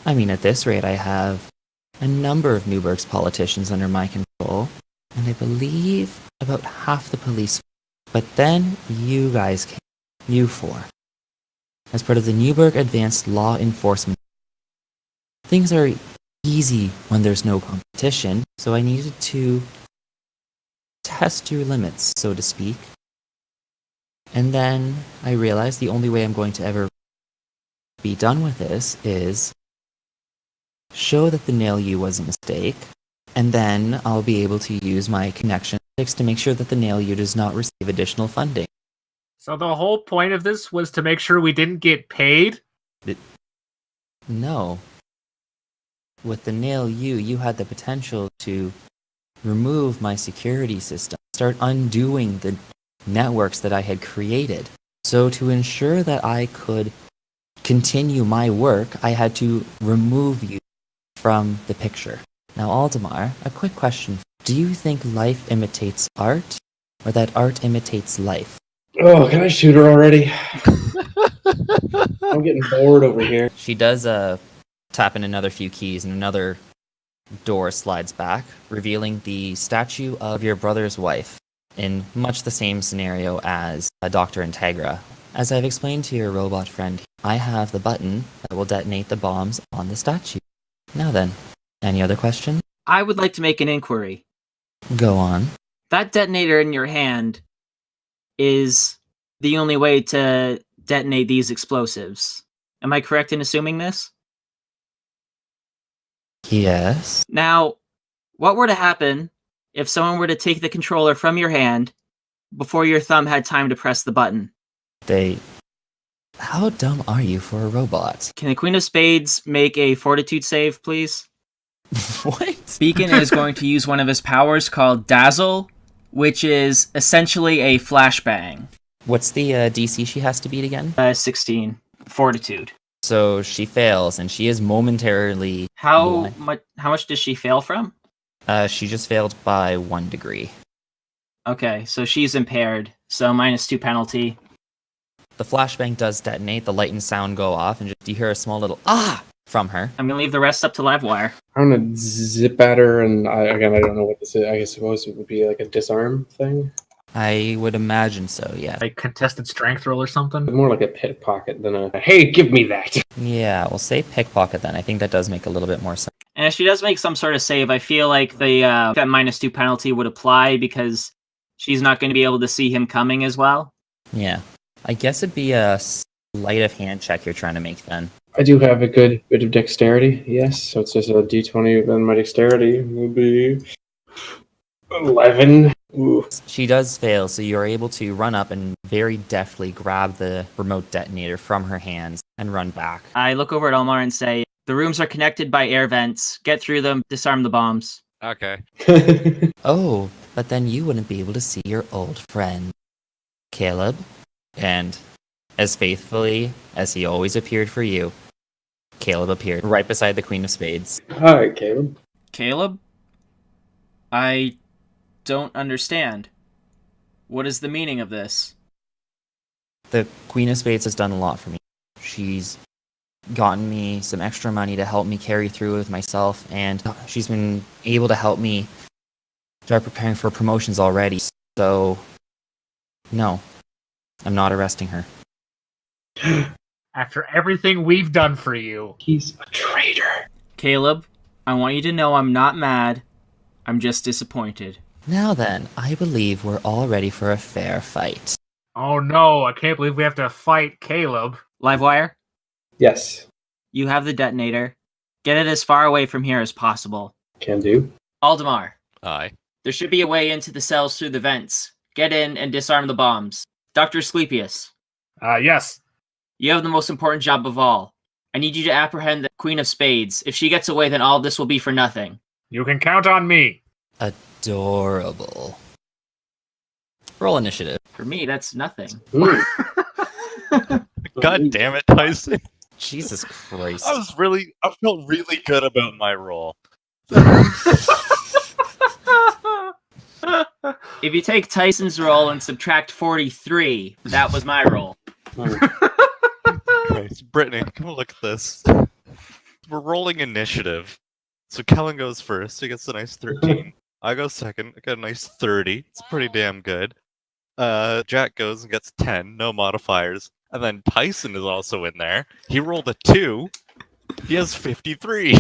I mean, at this rate, I have a number of Newburg's politicians under my control, and I believe about half the police. But then you guys came, you four, as part of the Newburg Advanced Law Enforcement. Things are easy when there's no competition, so I needed to test your limits, so to speak. And then I realized the only way I'm going to ever be done with this is show that the nail you was a mistake, and then I'll be able to use my connection to make sure that the nail you does not receive additional funding. So the whole point of this was to make sure we didn't get paid? No. With the nail you had the potential to remove my security system, start undoing the networks that I had created. So to ensure that I could continue my work, I had to remove you from the picture. Now, Aldemar, a quick question. Do you think life imitates art, or that art imitates life? Oh, can I shoot her already? I'm getting bored over here. She does tap in another few keys, and another door slides back, revealing the statue of your brother's wife, in much the same scenario as Dr. Integra. As I've explained to your robot friend, I have the button that will detonate the bombs on the statue. Now then, any other questions? I would like to make an inquiry. Go on. That detonator in your hand is the only way to detonate these explosives. Am I correct in assuming this? Yes. Now, what were to happen if someone were to take the controller from your hand before your thumb had time to press the button? How dumb are you for a robot? Can the Queen of Spades make a fortitude save, please? What? Beacon is going to use one of his powers called Dazzle, which is essentially a flashbang. What's the DC she has to beat again? 16. Fortitude. So she fails, and she is momentarily... How much does she fail from? She just failed by 1 degree. Okay, so she's impaired, so -2 penalty. The flashbang does detonate, the light and sound go off, and you hear a small little "ah" from her. I'm gonna leave the rest up to Livewire. I'm gonna zip at her, and I don't know what this is. I suppose it would be like a disarm thing. I would imagine so, yeah. Like contested strength roll or something? More like a pickpocket than a, hey, give me that. Yeah, we'll say pickpocket then. I think that does make a little bit more sense. And if she does make some sort of save, I feel like the that -2 penalty would apply because she's not going to be able to see him coming as well. Yeah. I guess it'd be a sleight of hand check you're trying to make then. I do have a good bit of dexterity, yes. So it's just a d20, then my dexterity will be 11. Ooh. She does fail, so you're able to run up and very deftly grab the remote detonator from her hands and run back. I look over at Omar and say, the rooms are connected by air vents. Get through them, disarm the bombs. Okay. Oh, but then you wouldn't be able to see your old friend, Caleb. And as faithfully as he always appeared for you, Caleb appeared right beside the Queen of Spades. Hi, Caleb. Caleb? I don't understand. What is the meaning of this? The Queen of Spades has done a lot for me. She's gotten me some extra money to help me carry through with myself, and she's been able to help me start preparing for promotions already. So, no, I'm not arresting her. After everything we've done for you. He's a traitor. Caleb, I want you to know I'm not mad. I'm just disappointed. Now then, I believe we're all ready for a fair fight. Oh no, I can't believe we have to fight Caleb. Livewire, Yes, you have the detonator. Get it as far away from here as possible. can do. Aldemar, Aye. there should be a way into the cells through the vents. Get in and disarm the bombs. Dr. Asclepius, Yes. you have the most important job of all. I need you to apprehend the Queen of Spades. If she gets away, then all of this will be for nothing. You can count on me. Adorable. Roll initiative. For me, that's nothing. Ooh. God damn it, Tyson. Jesus Christ. I felt really good about my roll. If you take Tyson's roll and subtract 43, that was my roll. Christ. Brittany, come look at this. We're rolling initiative. So Kellen goes first. He gets a nice 13. I go second. I get a nice 30. It's pretty damn good. Jack goes and gets 10. No modifiers. And then Tyson is also in there. He rolled a 2. He has 53.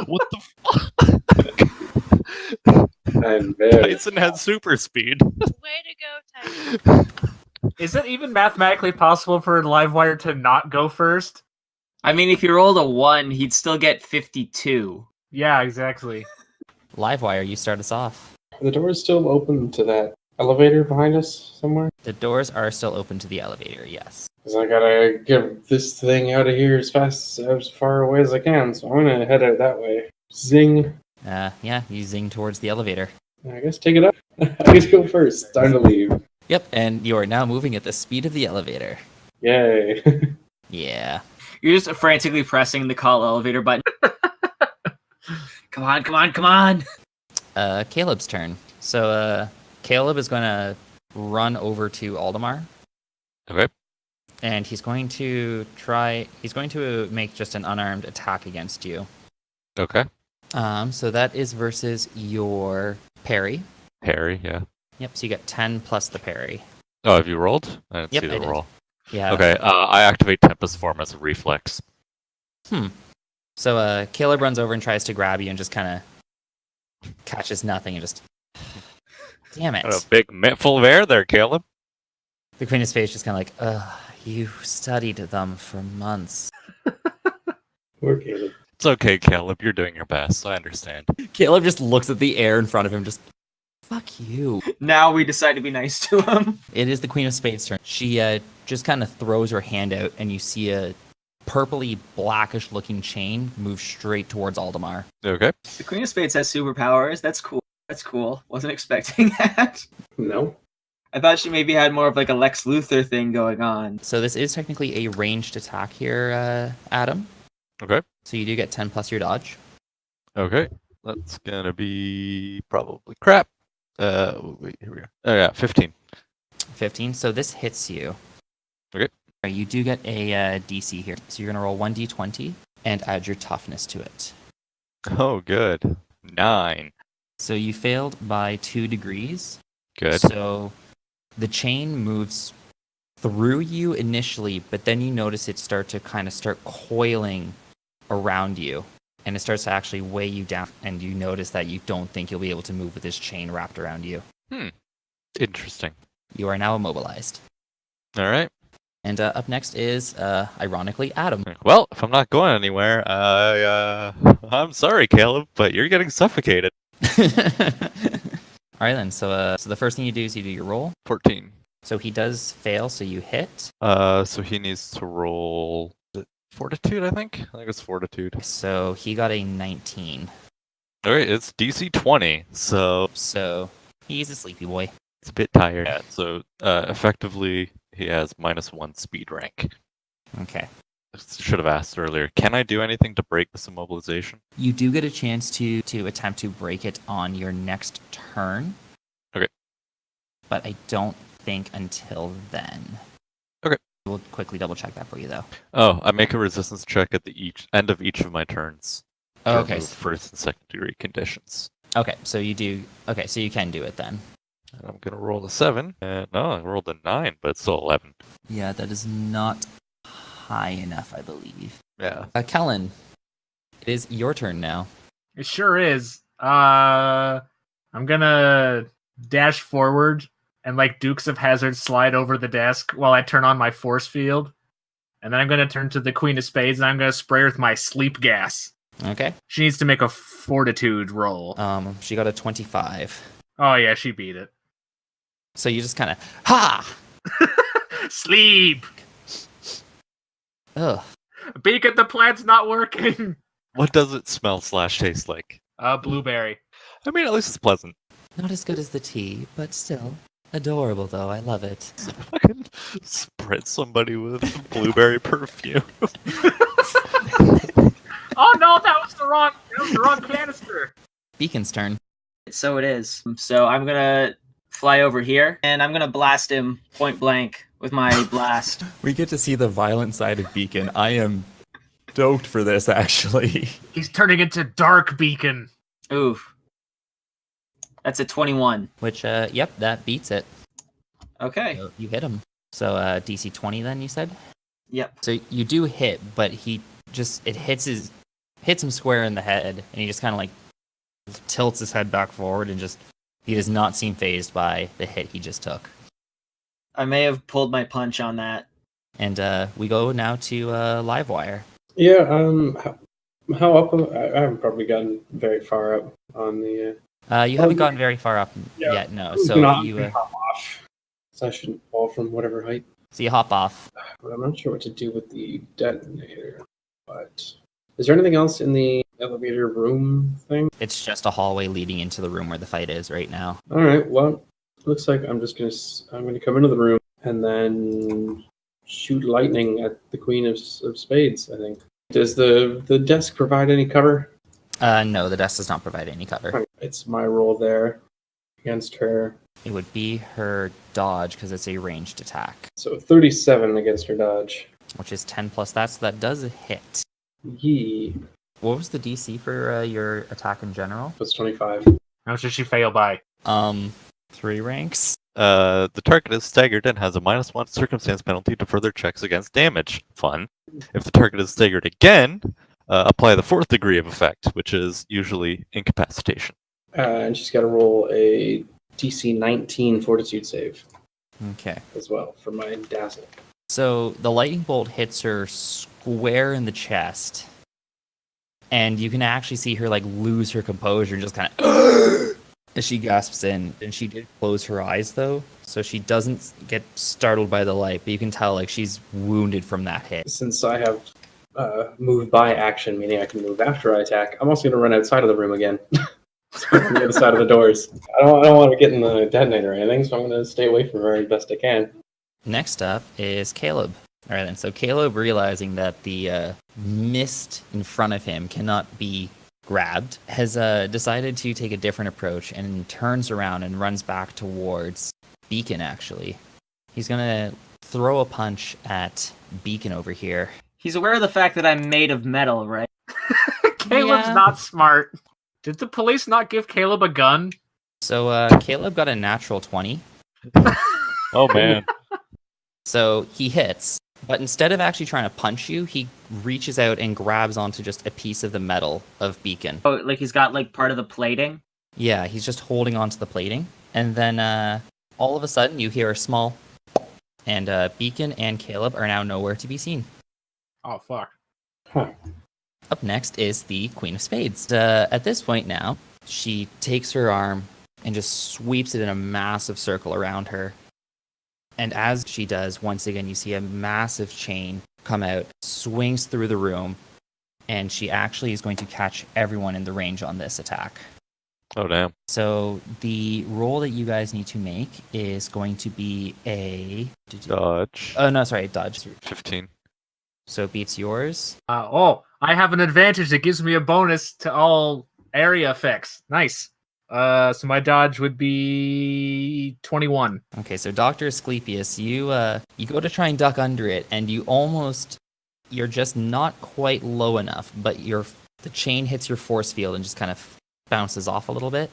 What the fuck? I'm very... Tyson had super speed. Way to go, Tyson. Is it even mathematically possible for Livewire to not go first? I mean, if you rolled a 1, he'd still get 52. Yeah, exactly. Livewire, you start us off. The door is still open to that elevator behind us somewhere? The doors are still open to the elevator, yes. Because I gotta get this thing out of here as far away as I can, so I'm gonna head out that way. Zing. Yeah, you zing towards the elevator. I guess take it up. I guess go first. Time to leave. Yep, and you are now moving at the speed of the elevator. Yay. Yeah. You're just frantically pressing the call elevator button. Come on, come on, come on! Caleb's turn. So, Caleb is going to run over to Aldemar. Okay. And he's going to make just an unarmed attack against you. Okay. So that is versus your parry. Parry, yeah. Yep, so you get 10 plus the parry. Oh, have you rolled? I didn't Yep, see the I did. roll. Yeah. Okay, I activate Tempest Form as a reflex. So Caleb runs over and tries to grab you and just kind of catches nothing and just... Damn it. Got a big mittful of air there, Caleb. The Queen of Spades just kind of like, you studied them for months. Poor Caleb. It's okay, Caleb. You're doing your best. I understand. Caleb just looks at the air in front of him, just, fuck you. Now we decide to be nice to him. It is the Queen of Spades' turn. She just kind of throws her hand out, and you see a purpley, blackish-looking chain move straight towards Aldemar. Okay. The Queen of Spades has superpowers. That's cool. That's cool. Wasn't expecting that. No. I thought she maybe had more of like a Lex Luthor thing going on. So this is technically a ranged attack here, Adam. Okay. So you do get 10 plus your dodge. Okay. That's gonna be probably crap. Wait, here we go. Oh yeah, 15. 15. So this hits you. Okay. You do get a DC here. So you're going to roll 1d20 and add your toughness to it. Oh, good. 9. So you failed by 2 degrees. Good. So the chain moves through you initially, but then you notice it start coiling around you, and it starts to actually weigh you down, and you notice that you don't think you'll be able to move with this chain wrapped around you. Interesting. You are now immobilized. All right. And up next is, ironically, Adam. Well, if I'm not going anywhere, I'm sorry, Caleb, but you're getting suffocated. All right, then. So the first thing you do is you do your roll. 14. So he does fail, so you hit. So he needs to roll Fortitude, I think? I think it's Fortitude. So he got a 19. Alright, it's DC 20, so So he's a sleepy boy. it's a bit tired. Yeah, so effectively, he has -1 speed rank. Okay. Should have asked earlier. Can I do anything to break this immobilization? You do get a chance to attempt to break it on your next turn. Okay. But I don't think until then. Okay. We'll quickly double check that for you, though. Oh, I make a resistance check at the end of each of my turns. Oh, to okay. remove first and second degree conditions. Okay, so you do. Okay, so you can do it then. And I'm gonna roll a 7. And no, I rolled a 9, but it's still 11. Yeah, that is not high enough, I believe. Yeah. Kellen, it is your turn now. It sure is. I'm gonna dash forward and like Dukes of Hazzard slide over the desk while I turn on my force field. And then I'm gonna turn to the Queen of Spades and I'm gonna spray her with my sleep gas. Okay. She needs to make a fortitude roll. She got a 25. Oh yeah, she beat it. So you just kind of ha. Sleep. Ugh. Beacon, the plan's not working. What does it smell / taste like? Blueberry. I mean, at least it's pleasant. Not as good as the tea, but still adorable. Though I love it. Fucking spread somebody with blueberry perfume. Oh no, that was the wrong canister. Beacon's turn. So it is. So I'm gonna fly over here and I'm gonna blast him point blank with my blast. We get to see the violent side of Beacon. I am stoked for this, actually. He's turning into Dark Beacon. Oof. That's a 21. Which, yep, that beats it. Okay. So you hit him. So DC 20 then, you said? Yep. So you do hit, but it hits him square in the head, and he just kind of like tilts his head back forward and he does not seem phased by the hit he just took. I may have pulled my punch on that. And we go now to Livewire. Yeah, how up? I haven't probably gotten very far up on the... You haven't gotten very far up yet, no. So you hop off. So I shouldn't fall from whatever height. So you hop off. But I'm not sure what to do with the detonator. But is there anything else in the elevator room thing? It's just a hallway leading into the room where the fight is right now. All right. Well, looks like I'm gonna come into the room and then shoot lightning at the Queen of Spades. I think. Does the desk provide any cover? No, the desk does not provide any cover. It's my roll there against her. It would be her dodge because it's a ranged attack, So 37 against her dodge. which is 10 plus that, so that does hit. Yee. What was the DC for your attack in general? That's 25. How much did she fail by? 3 ranks. The target is staggered and has a -1 circumstance penalty to further checks against damage. Fun. If the target is staggered again, apply the 4th degree of effect, which is usually incapacitation. And she's got to roll a DC 19 Fortitude save Okay. as well for my dazzle. So the lightning bolt hits her square in the chest, and you can actually see her like lose her composure and just kind of as she gasps in. And she did close her eyes though, so she doesn't get startled by the light. But you can tell like she's wounded from that hit. Since I have move by action, meaning I can move after I attack, I'm also going to run outside of the room again. So on the other side of the doors. I don't want to get in the detonator or anything, so I'm going to stay away from her as best I can. Next up is Caleb. All right, then. So Caleb, realizing that the mist in front of him cannot be grabbed, has decided to take a different approach and turns around and runs back towards Beacon, actually. He's going to throw a punch at Beacon over here. He's aware of the fact that I'm made of metal, right? Caleb's Yeah. not smart. Did the police not give Caleb a gun? So Caleb got a natural 20. Oh man. So he hits, but instead of actually trying to punch you, he reaches out and grabs onto just a piece of the metal of Beacon. Oh, like he's got like part of the plating? Yeah, he's just holding onto the plating. And then all of a sudden you hear a small... And Beacon and Caleb are now nowhere to be seen. Oh, fuck. Huh. Up next is the Queen of Spades. At this point now, she takes her arm and just sweeps it in a massive circle around her. And as she does, once again, you see a massive chain come out, swings through the room, and she actually is going to catch everyone in the range on this attack. Oh damn. So the roll that you guys need to make is going to be a... Dodge. Oh, no, sorry, dodge. 15. So it beats yours. I have an advantage that gives me a bonus to all area effects. Nice. So my dodge would be 21. Okay, so Dr. Asclepius, you go to try and duck under it, and you're just not quite low enough, but the chain hits your force field and just kind of bounces off a little bit.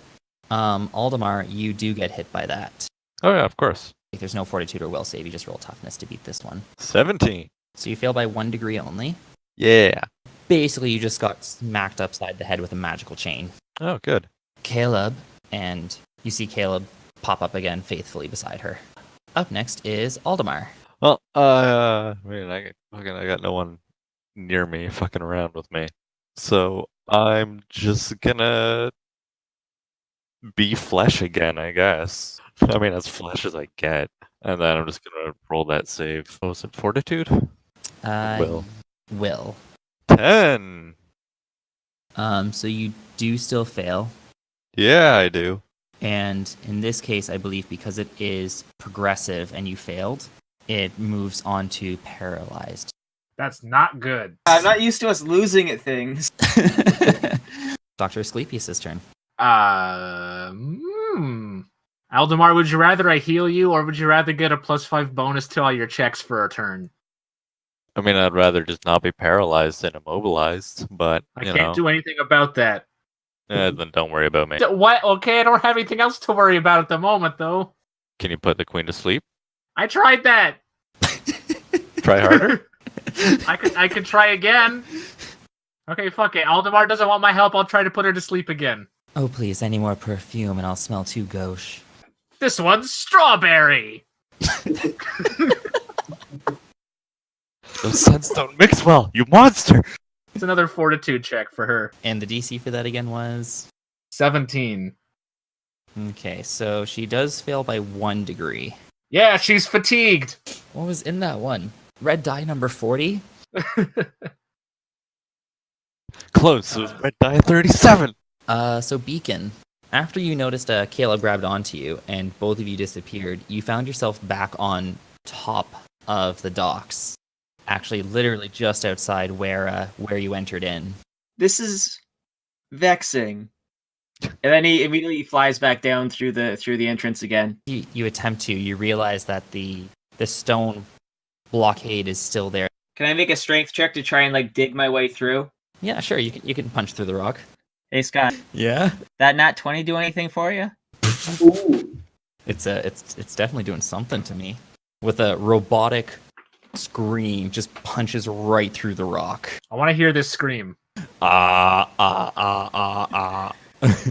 Aldemar, you do get hit by that. Oh yeah, of course. There's no fortitude or will save, you just roll toughness to beat this one. 17. So you fail by 1 degree only. Yeah. Basically, you just got smacked upside the head with a magical chain. Oh, good. Caleb, and you see Caleb pop up again faithfully beside her. Up next is Aldemar. Well, I got no one near me fucking around with me. So I'm just gonna be flesh again, I guess. I mean, as flesh as I get. And then I'm just gonna roll that save. What was it, fortitude? Will. 10! So you do still fail. Yeah, I do. And in this case, I believe because it is progressive and you failed, it moves on to paralyzed. That's not good. I'm not used to us losing at things. Dr. Asclepius' turn. Aldemar, would you rather I heal you, or would you rather get a +5 bonus to all your checks for a turn? I mean, I'd rather just not be paralyzed than immobilized, but, I can't do anything about that. Then don't worry about me. What? Okay, I don't have anything else to worry about at the moment, though. Can you put the queen to sleep? I tried that. Try harder? I could try again. Okay, fuck it. Aldemar doesn't want my help. I'll try to put her to sleep again. Oh, please, any more perfume and I'll smell too gauche. This one's strawberry. Those scents don't mix well, you monster! It's another fortitude check for her. And the DC for that again was? 17. Okay, so she does fail by 1 degree. Yeah, she's fatigued. What was in that one? Red die number 40? Close, it was red die 37! So Beacon, after you noticed Caleb grabbed onto you and both of you disappeared, you found yourself back on top of the docks. Actually, literally just outside where you entered in. This is vexing. And then he immediately flies back down through the entrance again. You attempt to. You realize that the stone blockade is still there. Can I make a strength check to try and dig my way through? Yeah, sure. You can punch through the rock. Hey Scott, Yeah. that nat 20 do anything for you? Ooh. It's definitely doing something to me. With a robotic scream, just punches right through the rock. I want to hear this scream.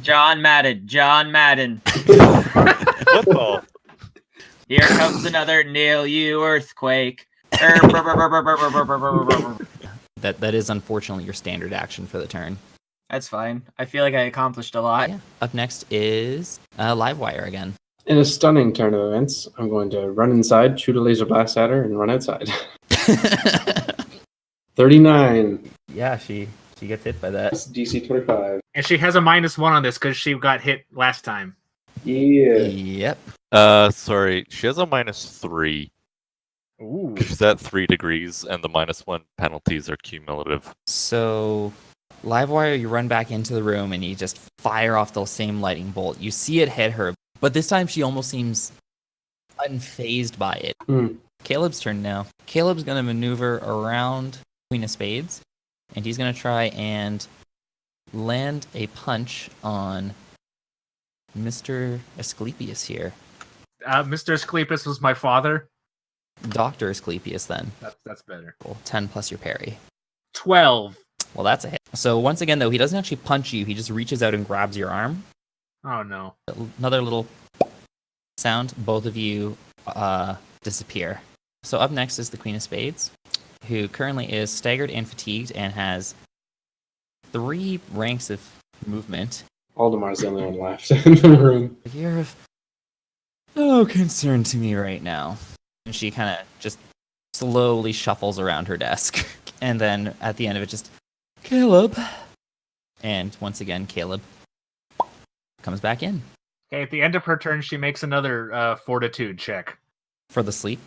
John Madden. Football! Here comes another nail you earthquake. That is unfortunately your standard action for the turn. That's fine. I feel like I accomplished a lot. Yeah. Up next is Livewire again. In a stunning turn of events, I'm going to run inside, shoot a laser blast at her, and run outside. 39. Yeah, she gets hit by that. That's DC 25. And she has a -1 on this because she got hit last time. Yeah. Yep. Sorry, she has a -3. Ooh. She's at 3 degrees, and the -1 penalties are cumulative. So, Livewire, you run back into the room and you just fire off the same lightning bolt. You see it hit her, but this time she almost seems unfazed by it. Caleb's turn now. Caleb's going to maneuver around Queen of Spades, and he's going to try and land a punch on Mr. Asclepius here. Mr. Asclepius was my father. Dr. Asclepius, then. That's better. Cool. 10 plus your parry. 12. Well, that's a hit. So once again, though, he doesn't actually punch you. He just reaches out and grabs your arm. Oh, no. Another little sound. Both of you disappear. So up next is the Queen of Spades, who currently is staggered and fatigued and has 3 ranks of movement. Aldemar's the only one left in the room. You're of no concern to me right now. And she kind of just slowly shuffles around her desk. And then at the end of it, just, Caleb. And once again, Caleb comes back in. Okay, at the end of her turn, she makes another fortitude check. For the sleep.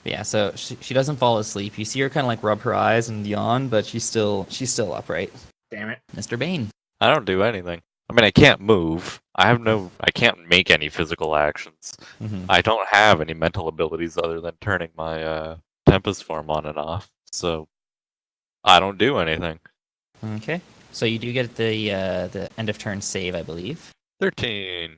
Yeah, so she doesn't fall asleep. You see her kind of like rub her eyes and yawn, but she's still upright. Damn it. Mr. Bane. I don't do anything. I mean, I can't move. I can't make any physical actions. Mm-hmm. I don't have any mental abilities other than turning my Tempest form on and off. So I don't do anything. Okay. So you do get the end of turn save, I believe. 13.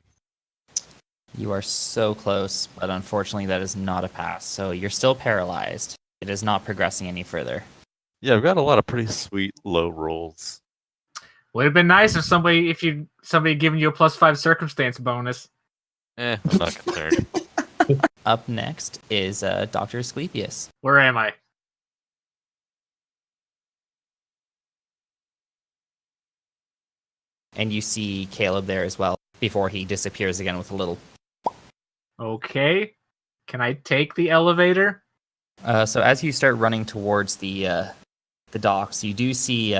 You are so close, but unfortunately that is not a pass. So you're still paralyzed. It is not progressing any further. Yeah, I've got a lot of pretty sweet low rolls. Would have been nice if somebody given you a +5 circumstance bonus. I'm not concerned. Up next is Dr. Asclepius. Where am I? And you see Caleb there as well, before he disappears again with a little... Okay. Can I take the elevator? So as you start running towards the docks, you do see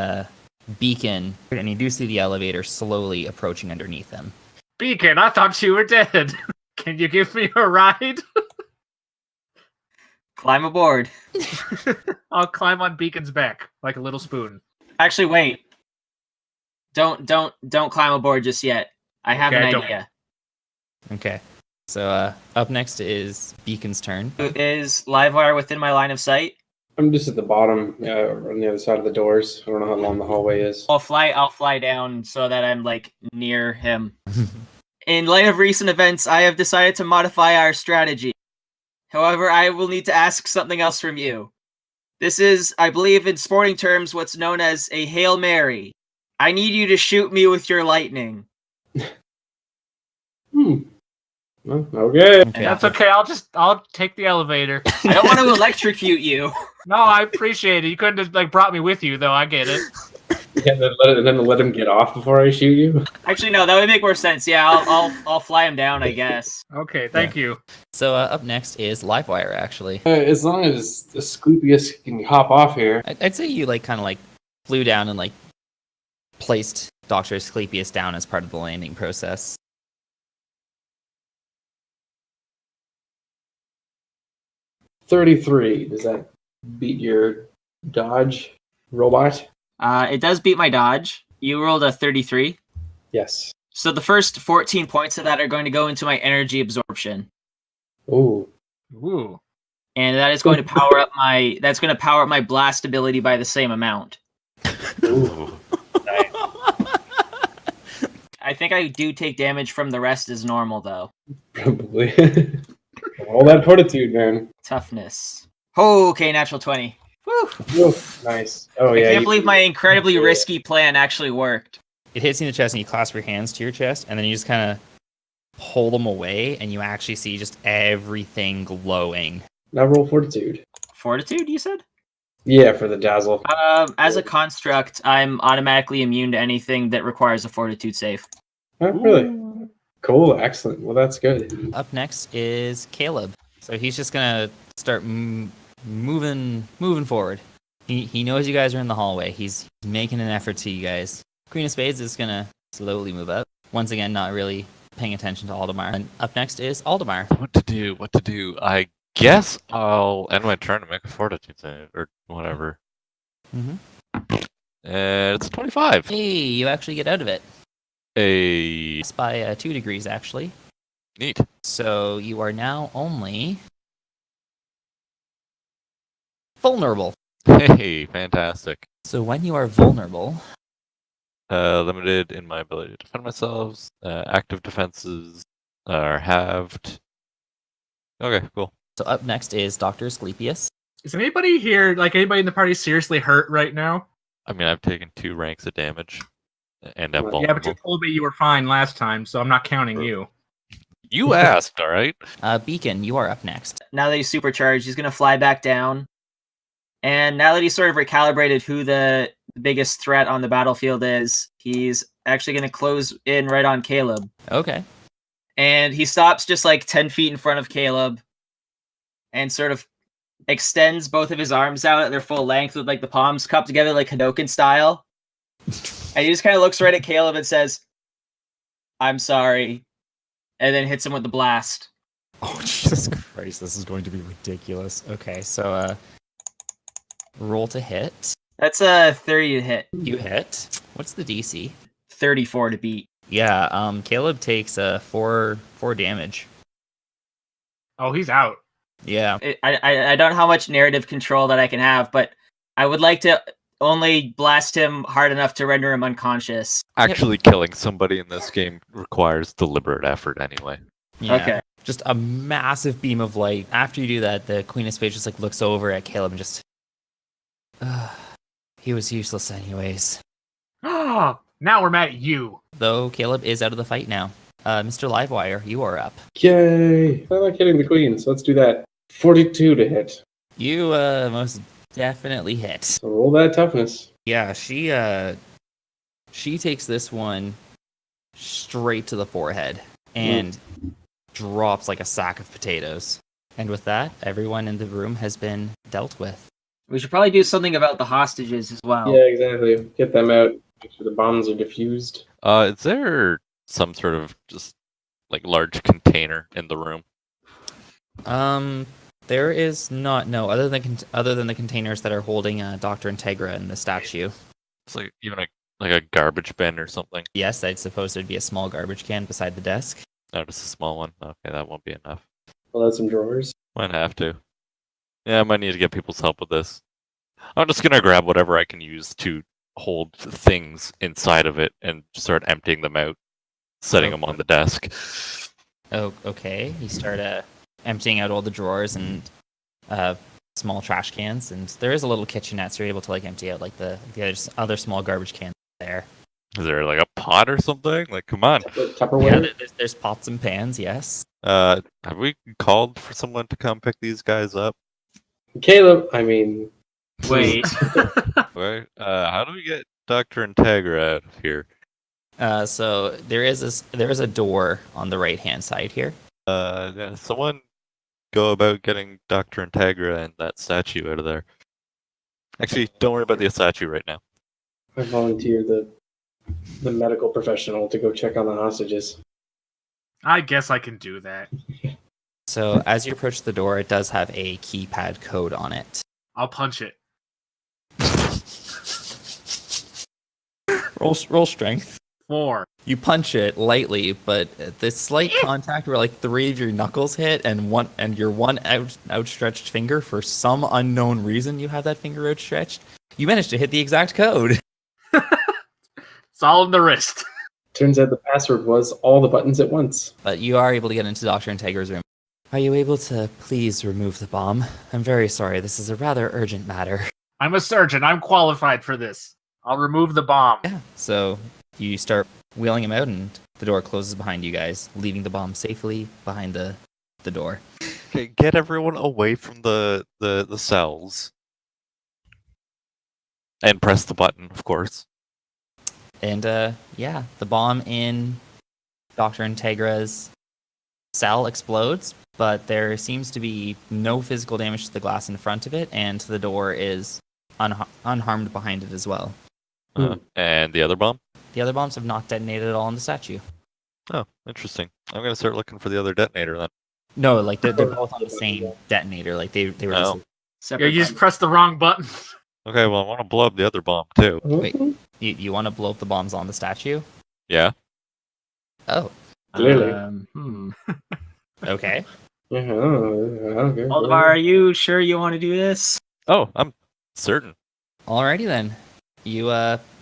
Beacon, and you do see the elevator slowly approaching underneath them. Beacon, I thought you were dead. Can you give me a ride? Climb aboard. I'll climb on Beacon's back like a little spoon. Actually, wait. Don't climb aboard just yet. I have an idea. Okay. So up next is Beacon's turn. Is Livewire within my line of sight? I'm just at the bottom, on the other side of the doors. I don't know how long the hallway is. I'll fly down so that I'm like near him. In light of recent events, I have decided to modify our strategy. However, I will need to ask something else from you. This is, I believe in sporting terms, what's known as a Hail Mary. I need you to shoot me with your lightning. Well, okay. That's okay. I'll take the elevator. I don't want to electrocute you. No, I appreciate it. You couldn't have like brought me with you, though. I get it. Yeah, then let him get off before I shoot you. Actually, no, that would make more sense. Yeah, I'll fly him down, I guess. Okay, thank you. So up next is Livewire, actually. As long as the Asclepius can hop off here. I'd say you kind of flew down and placed Dr. Asclepius down as part of the landing process. $33. Does that beat your dodge robot? It does beat my dodge. You rolled a 33. Yes. So the first 14 points of that are going to go into my energy absorption. Ooh. And that is going to power up my blast ability by the same amount. Ooh. Nice. I think I do take damage from the rest as normal though. Probably. All that fortitude, man. Toughness. Oh, okay, natural 20. Woo. Ooh, nice. Oh yeah. I can't believe my incredibly risky plan actually worked. It hits you in the chest, and you clasp your hands to your chest, and then you just kind of pull them away, and you actually see just everything glowing. Now roll fortitude. Fortitude, you said? Yeah, for the dazzle. As a construct, I'm automatically immune to anything that requires a fortitude save. Oh, really? Cool, excellent. Well, that's good. Up next is Caleb. So he's just gonna start moving forward. He knows you guys are in the hallway. He's making an effort to you guys. Queen of Spades is gonna slowly move up. Once again, not really paying attention to Aldemar. And up next is Aldemar. What to do? I guess I'll end my turn to make a fortitude save, or whatever. Mm-hmm. It's a 25. Hey, you actually get out of it. It's by 2 degrees, actually. Neat. So you are now only vulnerable. Hey, fantastic. So when you are vulnerable, Limited in my ability to defend myself. Active defenses are halved. Okay, cool. So up next is Dr. Asclepius. Is anybody here, like anybody in the party, seriously hurt right now? I mean, I've taken 2 ranks of damage, and I'm vulnerable. Yeah, but you told me you were fine last time, so I'm not counting you. You asked, all right? Beacon, you are up next. Now that he's supercharged, he's going to fly back down. And now that he's sort of recalibrated who the biggest threat on the battlefield is, he's actually going to close in right on Caleb. Okay. And he stops just like 10 feet in front of Caleb and sort of extends both of his arms out at their full length with like the palms cupped together like Hadoken style. And he just kind of looks right at Caleb and says, "I'm sorry." And then hits him with the blast. Oh, Jesus Christ. This is going to be ridiculous. Okay, so roll to hit. That's a 30 to hit. You hit. What's the DC? 34 to beat. Yeah, Caleb takes 4 damage. Oh, he's out. Yeah. I don't know how much narrative control that I can have, but I would like to only blast him hard enough to render him unconscious. Actually, killing somebody in this game requires deliberate effort anyway. Yeah. Okay. Just a massive beam of light. After you do that, the Queen of Spades just like looks over at Caleb and just... he was useless anyways. Oh, now we're mad at you. Though Caleb is out of the fight now. Mr. Livewire, you are up. Yay! I like hitting the queen, so let's do that. 42 to hit. You most definitely hit. So roll that toughness. Yeah, she takes this one straight to the forehead and drops like a sack of potatoes. And with that, everyone in the room has been dealt with. We should probably do something about the hostages as well. Yeah, exactly. Get them out. Make sure the bombs are diffused. Is there some sort of just like large container in the room? There is not. No, other than the containers that are holding Dr. Integra and the statue. It's like even like a garbage bin or something. Yes, I'd suppose there'd be a small garbage can beside the desk. No, just a small one. Okay, that won't be enough. Pull out some drawers. Might have to. Yeah, I might need to get people's help with this. I'm just gonna grab whatever I can use to hold things inside of it and start emptying them out, setting them on the desk. Oh, okay. You start emptying out all the drawers and small trash cans, and there is a little kitchenette, so you're able to like empty out like the other small garbage cans there. Is there like a pot or something? Like, come on. Tupperware? Yeah, there's pots and pans. Yes. Have we called for someone to come pick these guys up? Caleb, I mean... Wait. Right? How do we get Dr. Integra out of here? So there is a door on the right hand side here. Yeah, someone go about getting Dr. Integra and that statue out of there. Actually, don't worry about the statue right now. I volunteer the medical professional to go check on the hostages. I guess I can do that. So as you approach the door, it does have a keypad code on it. I'll punch it. Roll strength. 4. You punch it lightly, but this slight contact where like 3 of your knuckles hit and your one outstretched finger, for some unknown reason you have that finger outstretched, you managed to hit the exact code. It's all in the wrist. Turns out the password was all the buttons at once. But you are able to get into Dr. Integra's room. Are you able to please remove the bomb? I'm very sorry, this is a rather urgent matter. I'm a surgeon. I'm qualified for this. I'll remove the bomb. Yeah. So you start wheeling him out, and the door closes behind you guys, leaving the bomb safely behind the door. Okay, get everyone away from the cells. And press the button, of course. And yeah, the bomb in Dr. Integra's cell explodes, but there seems to be no physical damage to the glass in front of it, and the door is unharmed behind it as well. And the other bomb? The other bombs have not detonated at all on the statue. Oh, interesting. I'm gonna start looking for the other detonator then. No, like they're both on the same detonator. Like they were just Oh. Separate Yeah, you just buttons. pressed the wrong button. Okay, well I want to blow up the other bomb too. Wait. You want to blow up the bombs on the statue? Yeah. Oh, Clearly. okay. Yeah, okay. Aldebar, are you sure you want to do this? Oh, I'm certain. Alrighty then. You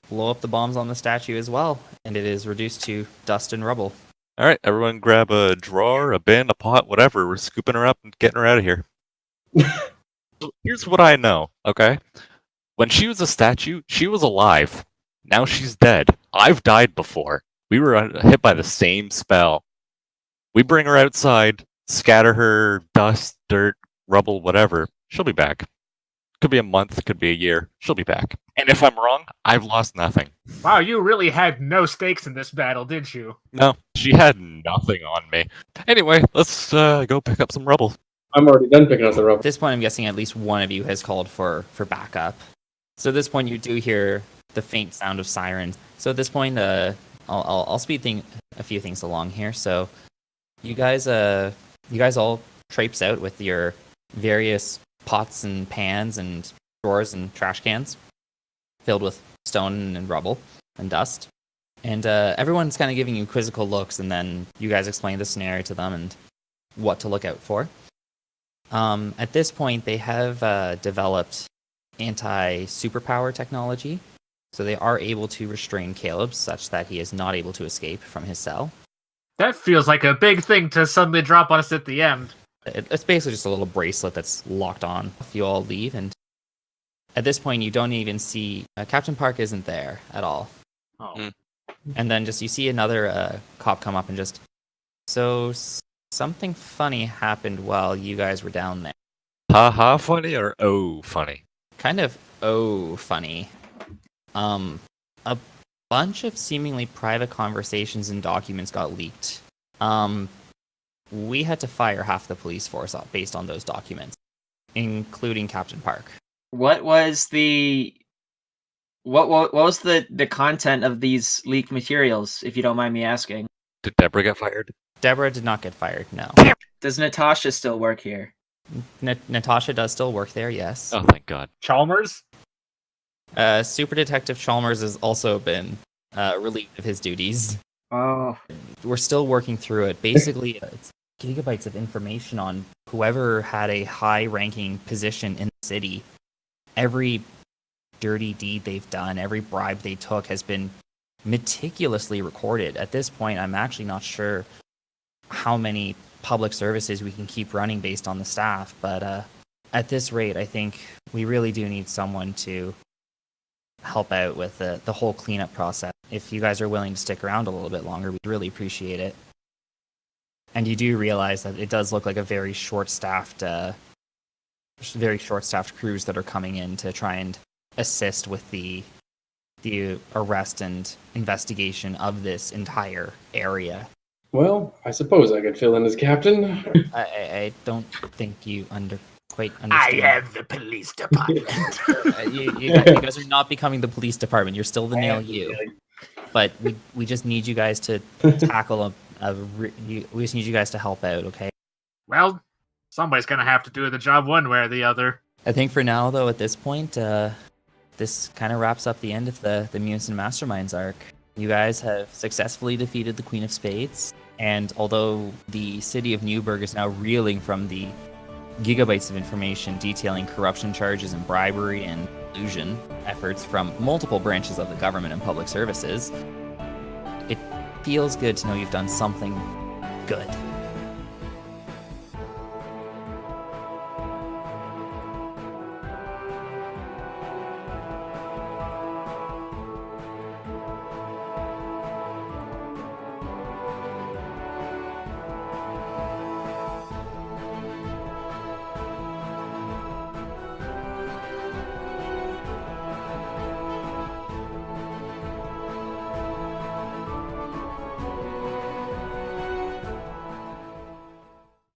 blow up the bombs on the statue as well, and it is reduced to dust and rubble. All right, everyone grab a drawer, a bin, a pot, whatever. We're scooping her up and getting her out of here. So here's what I know, okay? When she was a statue, she was alive. Now she's dead. I've died before. We were hit by the same spell. We bring her outside, scatter her dust, dirt, rubble, whatever. She'll be back. Could be a month, could be a year. She'll be back. And if I'm wrong, I've lost nothing. Wow, you really had no stakes in this battle, did you? No, she had nothing on me. Anyway, let's go pick up some rubble. I'm already done picking up the At rubber. this point, I'm guessing at least one of you has called for backup. So at this point, you do hear the faint sound of sirens. So at this point, I'll speed a few things along here. So you guys all traipse out with your various pots and pans and drawers and trash cans filled with stone and rubble and dust. And everyone's kind of giving you quizzical looks, and then you guys explain the scenario to them and what to look out for. At this point, they have developed anti-superpower technology, so they are able to restrain Caleb such that he is not able to escape from his cell. That feels like a big thing to suddenly drop on us at the end. It's basically just a little bracelet that's locked on if you all leave, and at this point, you don't even see... Captain Park isn't there at all. Oh. And then just you see another cop come up and just... So, something funny happened while you guys were down there. Ha-ha funny or oh funny? Kind of funny. A bunch of seemingly private conversations and documents got leaked. We had to fire half the police force based on those documents, including Captain Park. What was the content of these leaked materials, if you don't mind me asking? Did Deborah get fired? Deborah did not get fired, no. Does Natasha still work here? Natasha does still work there, yes. Oh, thank God. Chalmers? Super Detective Chalmers has also been relieved of his duties. Oh. We're still working through it. Basically, it's gigabytes of information on whoever had a high-ranking position in the city. Every dirty deed they've done, every bribe they took has been meticulously recorded. At this point, I'm actually not sure how many public services we can keep running based on the staff, but at this rate, I think we really do need someone to help out with the whole cleanup process. If you guys are willing to stick around a little bit longer, we'd really appreciate it. And you do realize that it does look like a very short-staffed crews that are coming in to try and assist with the arrest and investigation of this entire area. Well, I suppose I could fill in as captain. I don't think you quite understand. I am the police department. You guys are not becoming the police department. You're still the male you. But we just need you guys to tackle we just need you guys to help out, okay? Well, somebody's gonna have to do the job one way or the other. I think for now, though, at this point, this kind of wraps up the end of the Mutants and Masterminds arc. You guys have successfully defeated the Queen of Spades, and although the city of Newburg is now reeling from the gigabytes of information detailing corruption charges and bribery and collusion efforts from multiple branches of the government and public services, it feels good to know you've done something good.